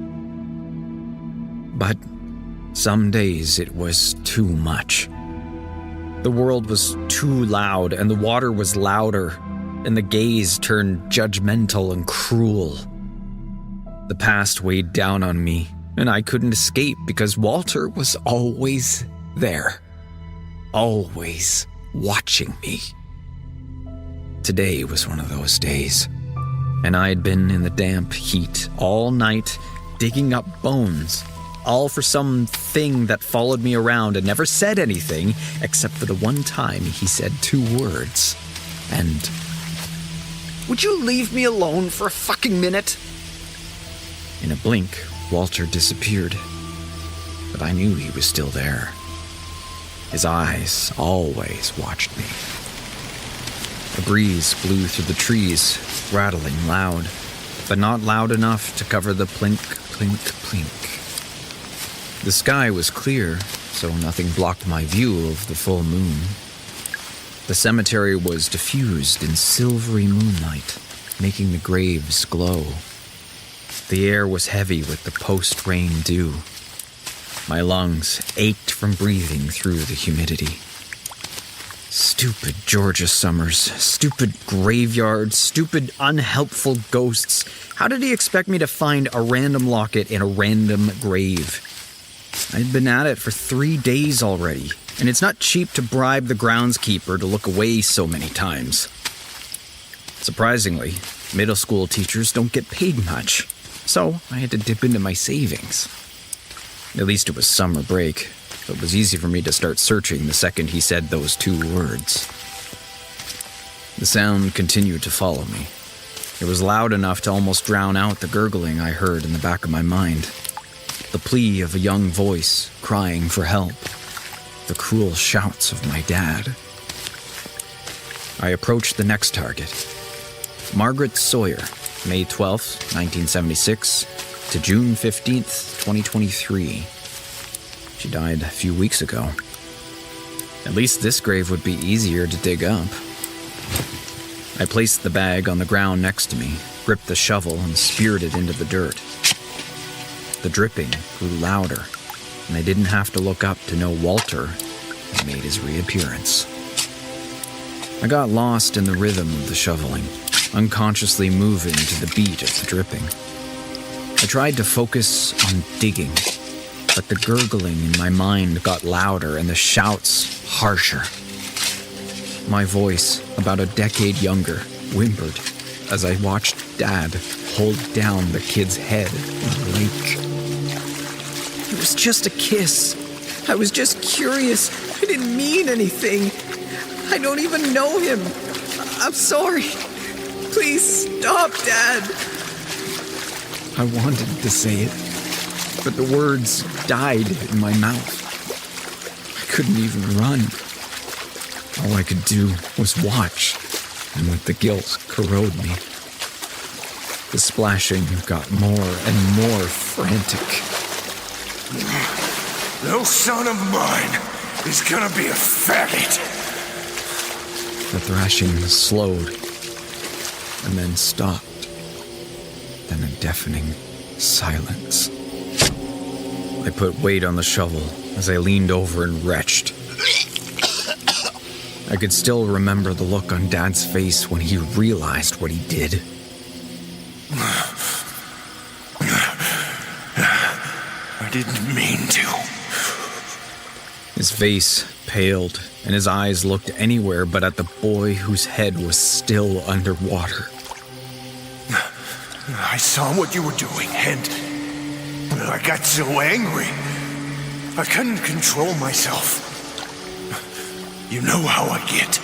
But some days it was too much. The world was too loud, and the water was louder, and the gaze turned judgmental and cruel. The past weighed down on me, and I couldn't escape because Walter was always there, always watching me. Today was one of those days, and I had been in the damp heat all night, digging up bones, all for some thing that followed me around and never said anything except for the one time he said 2 words. end. Would you leave me alone for a fucking minute? In a blink, Walter disappeared. But I knew he was still there. His eyes always watched me. A breeze blew through the trees, rattling loud, but not loud enough to cover the plink, plink, plink. The sky was clear, so nothing blocked my view of the full moon. The cemetery was diffused in silvery moonlight, making the graves glow. The air was heavy with the post-rain dew. My lungs ached from breathing through the humidity. Stupid Georgia summers, stupid graveyards, stupid unhelpful ghosts. How did he expect me to find a random locket in a random grave? I'd been at it for 3 days already, and it's not cheap to bribe the groundskeeper to look away so many times. Surprisingly, middle school teachers don't get paid much, so I had to dip into my savings. At least it was summer break, so it was easy for me to start searching the second he said those 2 words. The sound continued to follow me. It was loud enough to almost drown out the gurgling I heard in the back of my mind. The plea of a young voice crying for help. The cruel shouts of my dad. I approached the next target. Margaret Sawyer, May 12th, 1976 to June 15th, 2023. She died a few weeks ago. At least this grave would be easier to dig up. I placed the bag on the ground next to me, gripped the shovel, and speared it into the dirt. The dripping grew louder, and I didn't have to look up to know Walter had made his reappearance. I got lost in the rhythm of the shoveling, unconsciously moving to the beat of the dripping. I tried to focus on digging, but the gurgling in my mind got louder and the shouts harsher. My voice, about a decade younger, whimpered as I watched Dad hold down the kid's head in the lake. It was just a kiss. I was just curious. I didn't mean anything. I don't even know him. I'm sorry. Please stop, Dad. I wanted to say it, but the words died in my mouth. I couldn't even run. All I could do was watch and let the guilt corrode me. The splashing got more and more frantic. No son of mine is gonna be a faggot. The thrashing slowed and then stopped. Then a deafening silence. I put weight on the shovel as I leaned over and retched. I could still remember the look on Dad's face when he realized what he did. I didn't mean to. His face paled, and his eyes looked anywhere but at the boy whose head was still underwater. I saw what you were doing, and I got so angry. I couldn't control myself. You know how I get.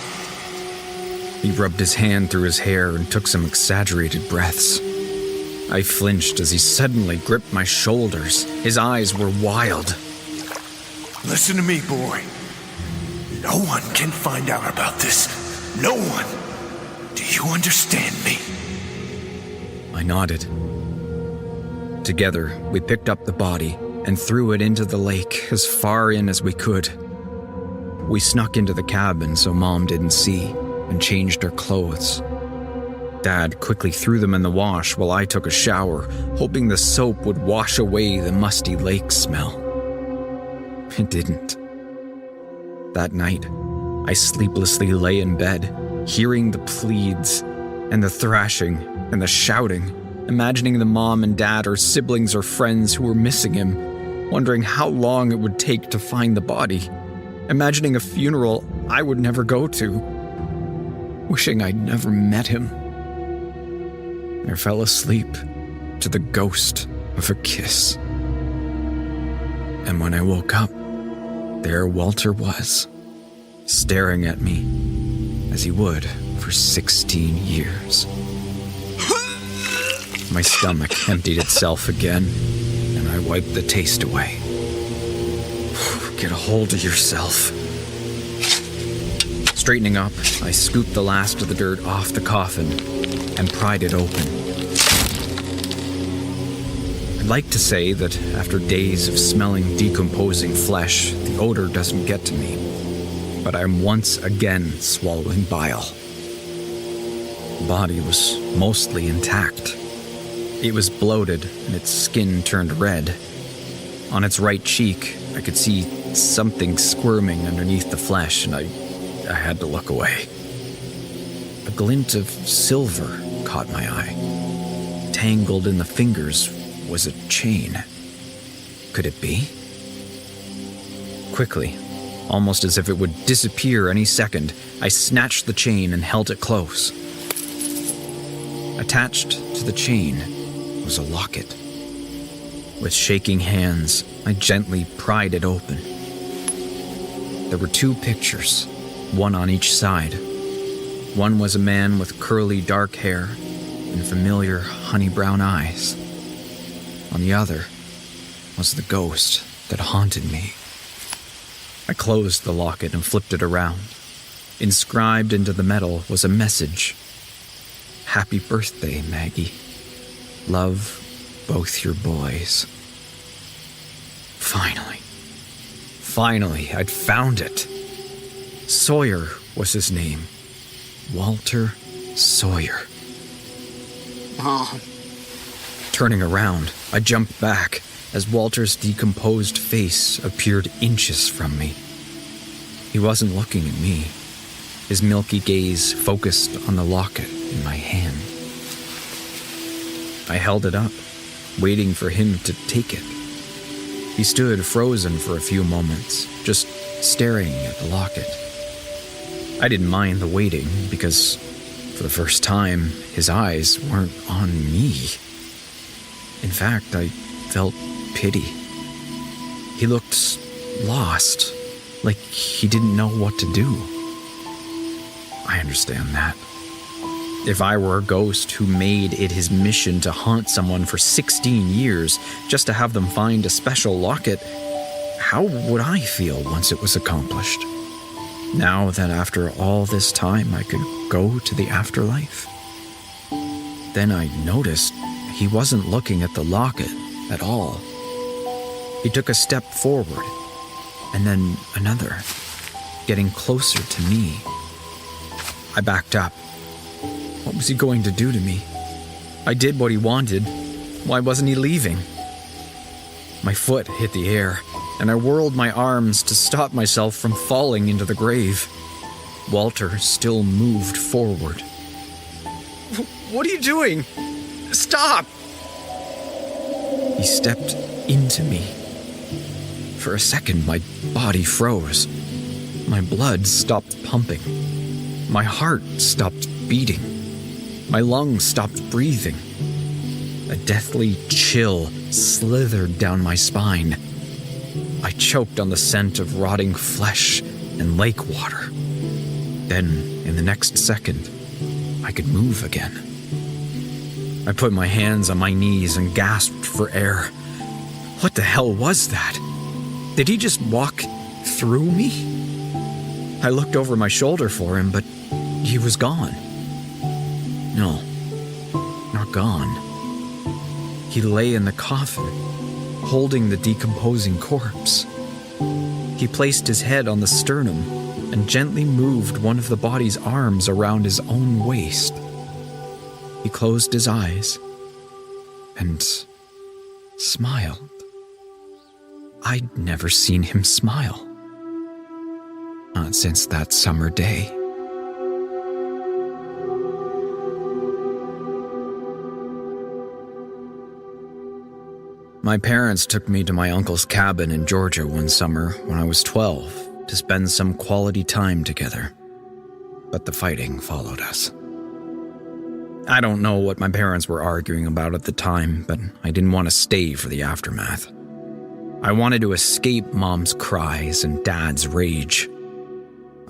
He rubbed his hand through his hair and took some exaggerated breaths. I flinched as he suddenly gripped my shoulders. His eyes were wild. Listen to me, boy. No one can find out about this. No one. Do you understand me? I nodded. Together, we picked up the body and threw it into the lake as far in as we could. We snuck into the cabin so Mom didn't see and changed her clothes. Dad quickly threw them in the wash while I took a shower, hoping the soap would wash away the musty lake smell. It didn't. That night, I sleeplessly lay in bed, hearing the pleads and the thrashing and the shouting, imagining the mom and dad or siblings or friends who were missing him, wondering how long it would take to find the body, imagining a funeral I would never go to, wishing I'd never met him. I fell asleep to the ghost of a kiss. And when I woke up, there Walter was, staring at me, as he would for 16 years. My stomach emptied itself again, and I wiped the taste away. Get a hold of yourself. Straightening up, I scooped the last of the dirt off the coffin and pried it open. I'd like to say that after days of smelling decomposing flesh, the odor doesn't get to me, but I'm once again swallowing bile. The body was mostly intact. It was bloated and its skin turned red. On its right cheek, I could see something squirming underneath the flesh, and I had to look away. A glint of silver caught my eye. Tangled in the fingers was a chain. Could it be? Quickly, almost as if it would disappear any second, I snatched the chain and held it close. Attached to the chain was a locket. With shaking hands, I gently pried it open. There were 2 pictures, one on each side. One was a man with curly dark hair and familiar honey brown eyes. On the other was the ghost that haunted me. I closed the locket and flipped it around. Inscribed into the metal was a message. Happy birthday, Maggie. Love both your boys. Finally, I'd found it. Sawyer was his name. Walter Sawyer. Mom. Turning around, I jumped back as Walter's decomposed face appeared inches from me. He wasn't looking at me. His milky gaze focused on the locket in my hand. I held it up, waiting for him to take it. He stood frozen for a few moments, just staring at the locket. I didn't mind the waiting because, for the first time, his eyes weren't on me. In fact, I felt pity. He looked lost, like he didn't know what to do. I understand that. If I were a ghost who made it his mission to haunt someone for 16 years just to have them find a special locket, how would I feel once it was accomplished? Now that after all this time I could go to the afterlife? Then I noticed he wasn't looking at the locket at all. He took a step forward, and then another, getting closer to me. I backed up. What was he going to do to me? I did what he wanted. Why wasn't he leaving? My foot hit the air, and I whirled my arms to stop myself from falling into the grave. Walter still moved forward. What are you doing? Stop! He stepped into me. For a second, my body froze. My blood stopped pumping. My heart stopped beating. My lungs stopped breathing. A deathly chill slithered down my spine. I choked on the scent of rotting flesh and lake water. Then, in the next second, I could move again. I put my hands on my knees and gasped for air. What the hell was that? Did he just walk through me? I looked over my shoulder for him, but he was gone. No, not gone. He lay in the coffin, holding the decomposing corpse. He placed his head on the sternum and gently moved one of the body's arms around his own waist. He closed his eyes and smiled. I'd never seen him smile. Not since that summer day. My parents took me to my uncle's cabin in Georgia one summer when I was 12 to spend some quality time together. But the fighting followed us. I don't know what my parents were arguing about at the time, but I didn't want to stay for the aftermath. I wanted to escape Mom's cries and Dad's rage.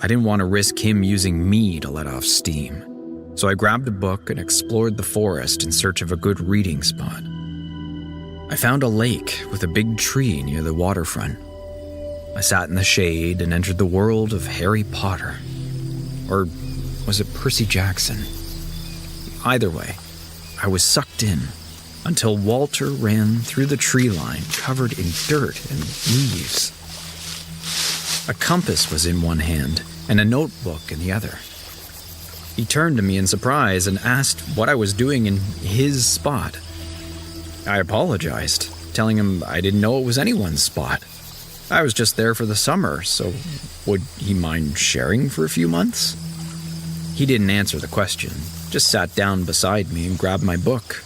I didn't want to risk him using me to let off steam. So I grabbed a book and explored the forest in search of a good reading spot. I found a lake with a big tree near the waterfront. I sat in the shade and entered the world of Harry Potter. Or was it Percy Jackson? Either way, I was sucked in until Walter ran through the tree line covered in dirt and leaves. A compass was in one hand and a notebook in the other. He turned to me in surprise and asked what I was doing in his spot. I apologized, telling him I didn't know it was anyone's spot. I was just there for the summer, so would he mind sharing for a few months? He didn't answer the question, just sat down beside me and grabbed my book.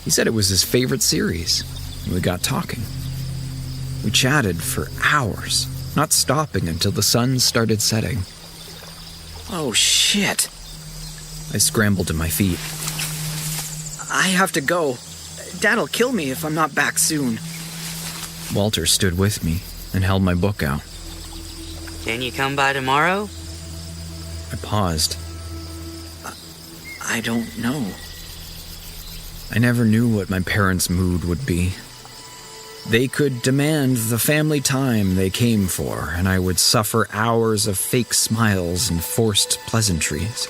He said it was his favorite series, and we got talking. We chatted for hours, not stopping until the sun started setting. Oh, shit. I scrambled to my feet. I have to go. Dad'll kill me if I'm not back soon. Walter stood with me and held my book out. Can you come by tomorrow? I paused. I don't know. I never knew what my parents' mood would be. They could demand the family time they came for, and I would suffer hours of fake smiles and forced pleasantries.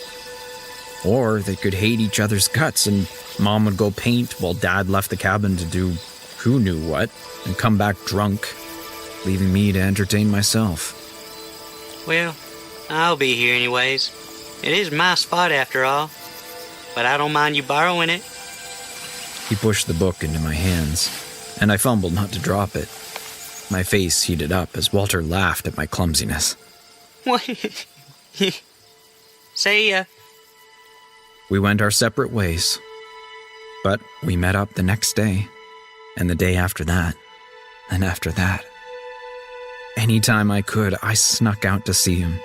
Or they could hate each other's guts, and Mom would go paint while Dad left the cabin to do who knew what, and come back drunk, leaving me to entertain myself. Well, I'll be here anyways. It is my spot after all, but I don't mind you borrowing it. He pushed the book into my hands, and I fumbled not to drop it. My face heated up as Walter laughed at my clumsiness. What? See ya. We went our separate ways, but we met up the next day, and the day after that, and after that. Anytime I could, I snuck out to see him,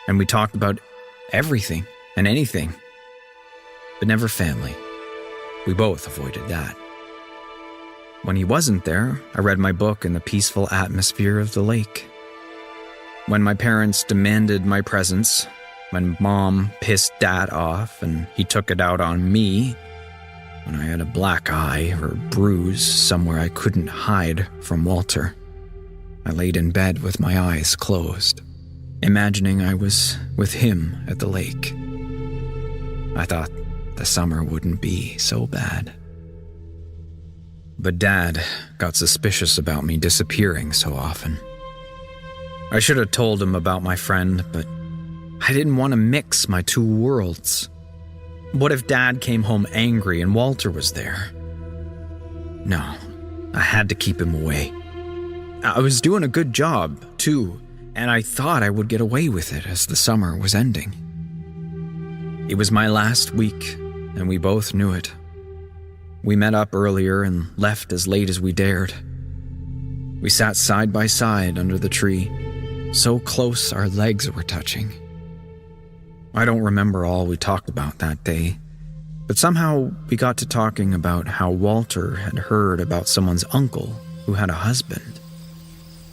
and we talked about everything and anything, but never family. We both avoided that. When he wasn't there, I read my book in the peaceful atmosphere of the lake. When my parents demanded my presence, when Mom pissed Dad off and he took it out on me, when I had a black eye or a bruise somewhere I couldn't hide from Walter, I laid in bed with my eyes closed, imagining I was with him at the lake. I thought the summer wouldn't be so bad. But Dad got suspicious about me disappearing so often. I should have told him about my friend, but I didn't want to mix my two worlds. What if Dad came home angry and Walter was there? No, I had to keep him away. I was doing a good job, too, and I thought I would get away with it as the summer was ending. It was my last week, and we both knew it. We met up earlier and left as late as we dared. We sat side by side under the tree, so close our legs were touching. I don't remember all we talked about that day, but somehow we got to talking about how Walter had heard about someone's uncle who had a husband.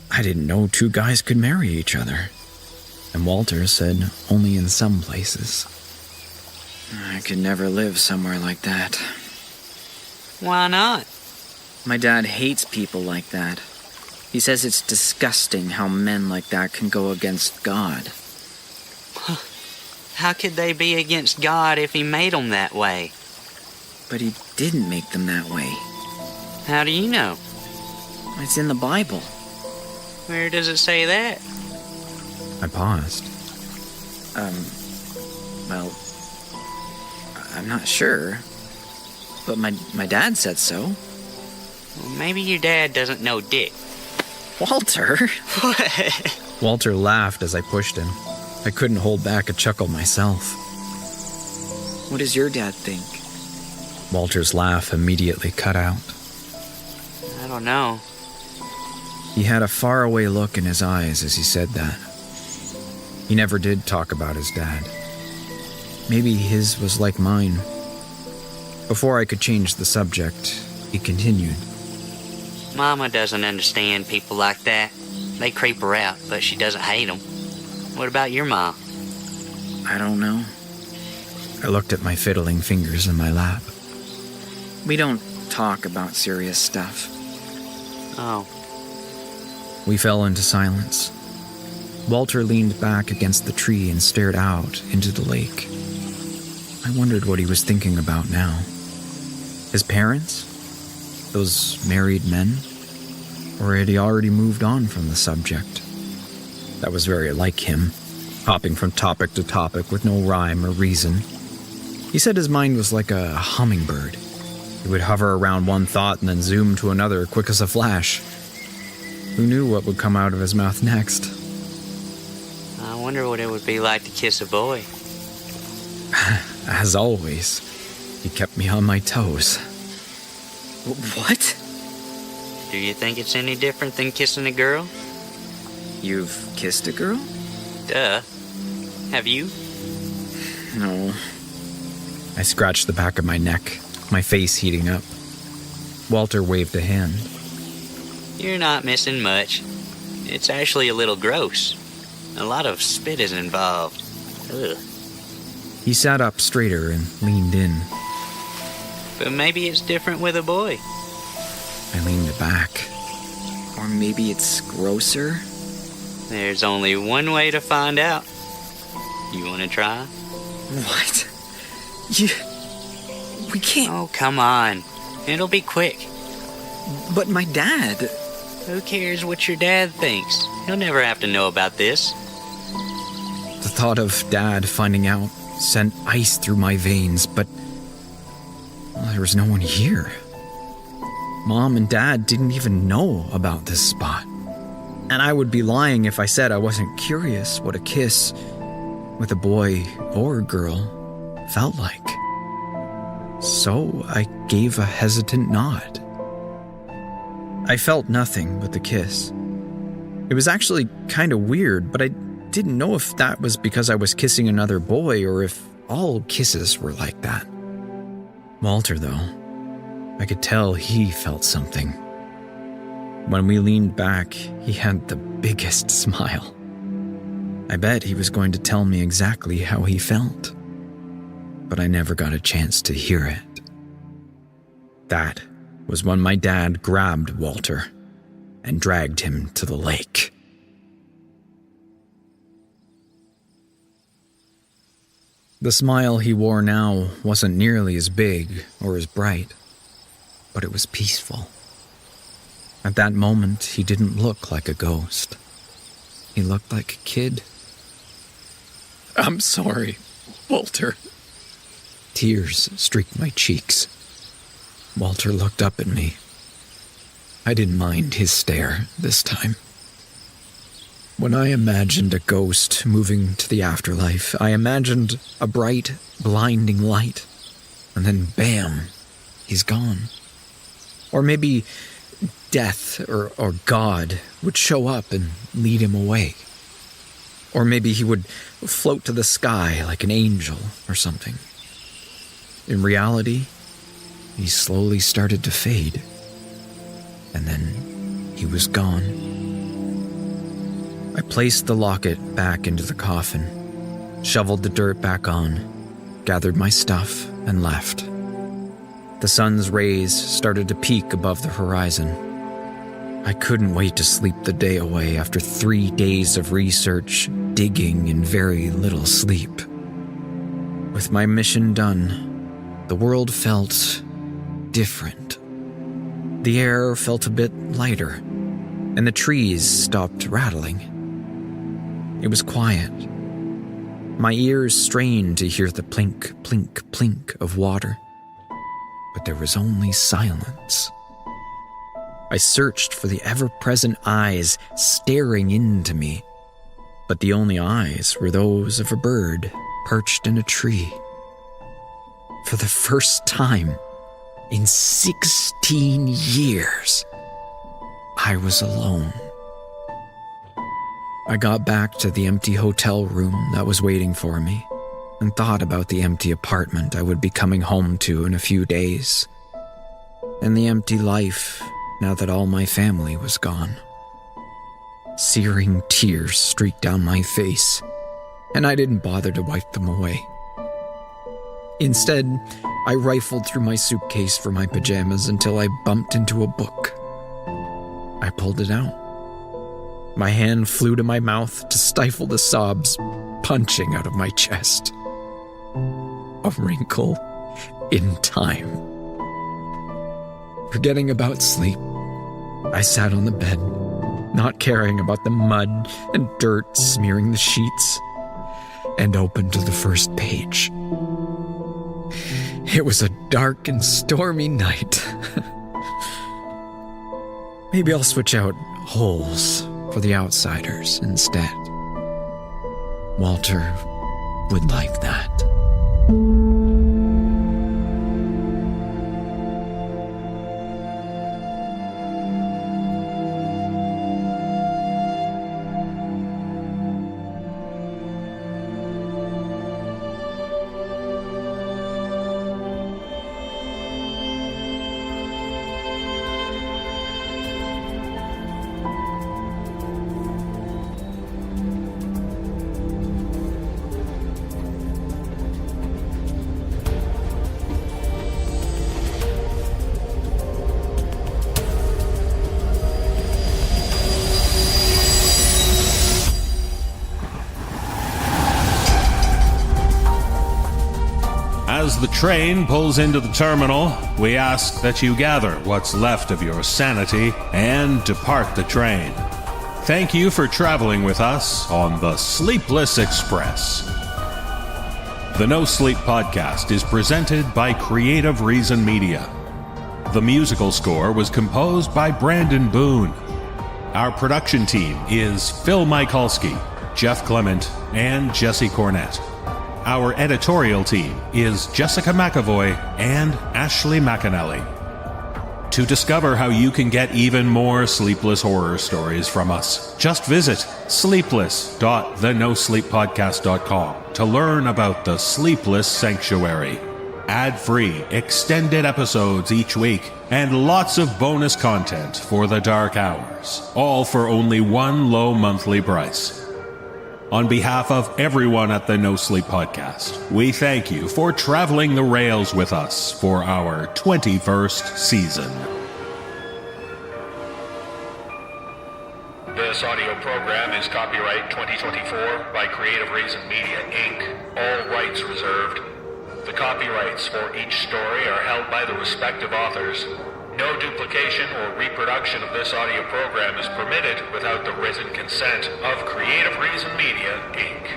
I didn't know two guys could marry each other, and Walter said only in some places. I could never live somewhere like that. Why not? My dad hates people like that. He says it's disgusting how men like that can go against God. How could they be against God if he made them that way? But he didn't make them that way. How do you know? It's in the Bible. Where does it say that? I paused. Well, I'm not sure. But my dad said so. Well, maybe your dad doesn't know dick. Walter? What? Walter laughed as I pushed him. I couldn't hold back a chuckle myself. What does your dad think? Walter's laugh immediately cut out. I don't know. He had a faraway look in his eyes as he said that. He never did talk about his dad. Maybe his was like mine. Before I could change the subject, he continued. Mama doesn't understand people like that. They creep her out, but she doesn't hate them. What about your mom? I don't know. I looked at my fiddling fingers in my lap. We don't talk about serious stuff. Oh. We fell into silence. Walter leaned back against the tree and stared out into the lake. I wondered what he was thinking about now. His parents? Those married men? Or had he already moved on from the subject? That was very like him, hopping from topic to topic with no rhyme or reason. He said his mind was like a hummingbird. He would hover around one thought and then zoom to another quick as a flash. Who knew what would come out of his mouth next? I wonder what it would be like to kiss a boy. As always, he kept me on my toes. What? Do you think it's any different than kissing a girl? You've kissed a girl? Duh. Have you? No. I scratched the back of my neck, my face heating up. Walter waved a hand. You're not missing much. It's actually a little gross. A lot of spit is involved. Ugh. He sat up straighter and leaned in. But maybe it's different with a boy. I leaned back. Or maybe it's grosser? There's only one way to find out. You want to try? What? We can't. Oh, come on. It'll be quick. But my dad... Who cares what your dad thinks? He'll never have to know about this. The thought of Dad finding out sent ice through my veins, but there was no one here. Mom and Dad didn't even know about this spot. And I would be lying if I said I wasn't curious what a kiss with a boy or a girl felt like. So I gave a hesitant nod. I felt nothing but the kiss. It was actually kind of weird, but I didn't know if that was because I was kissing another boy or if all kisses were like that. Walter, though, I could tell he felt something. When we leaned back, he had the biggest smile. I bet he was going to tell me exactly how he felt, but I never got a chance to hear it. That was when my dad grabbed Walter and dragged him to the lake. The smile he wore now wasn't nearly as big or as bright, but it was peaceful. At that moment, he didn't look like a ghost. He looked like a kid. "I'm sorry, Walter." Tears streaked my cheeks. Walter looked up at me. I didn't mind his stare this time. When I imagined a ghost moving to the afterlife, I imagined a bright, blinding light, and then bam, he's gone. Or maybe death or God would show up and lead him away. Or maybe he would float to the sky like an angel or something. In reality, he slowly started to fade. And then he was gone. I placed the locket back into the coffin, shoveled the dirt back on, gathered my stuff, and left. The sun's rays started to peak above the horizon. I couldn't wait to sleep the day away after 3 days of research, digging, and very little sleep. With my mission done, the world felt different. The air felt a bit lighter, and the trees stopped rattling. It was quiet. My ears strained to hear the plink, plink, plink of water, but there was only silence. I searched for the ever-present eyes staring into me, but the only eyes were those of a bird perched in a tree. For the first time in 16 years, I was alone. I got back to the empty hotel room that was waiting for me and thought about the empty apartment I would be coming home to in a few days, and the empty life now that all my family was gone. Searing tears streaked down my face, and I didn't bother to wipe them away. Instead, I rifled through my suitcase for my pajamas until I bumped into a book. I pulled it out. My hand flew to my mouth to stifle the sobs punching out of my chest. A wrinkle in time. Forgetting about sleep, I sat on the bed, not caring about the mud and dirt smearing the sheets, and opened to the first page. It was a dark and stormy night. Maybe I'll switch out holes for the outsiders instead. Walter would like that. As the train pulls into the terminal, we ask that you gather what's left of your sanity and depart the train. Thank you for traveling with us on the Sleepless Express. The No Sleep podcast is presented by Creative Reason Media. The musical score was composed by Brandon Boone. Our production team is Phil Michalski, Jeff Clement, and Jesse Cornett. Our editorial team is Jessica McAvoy and Ashley McAnally. To discover how you can get even more sleepless horror stories from us, just visit sleepless.thenosleeppodcast.com to learn about the Sleepless Sanctuary. Ad-free, extended episodes each week, and lots of bonus content for the dark hours, all for only one low monthly price. On behalf of everyone at the No Sleep Podcast, we thank you for traveling the rails with us for our 21st season. This audio program is copyright 2024 by Creative Reason Media, Inc., all rights reserved. The copyrights for each story are held by the respective authors. No duplication or reproduction of this audio program is permitted without the written consent of Creative Reason Media, Inc.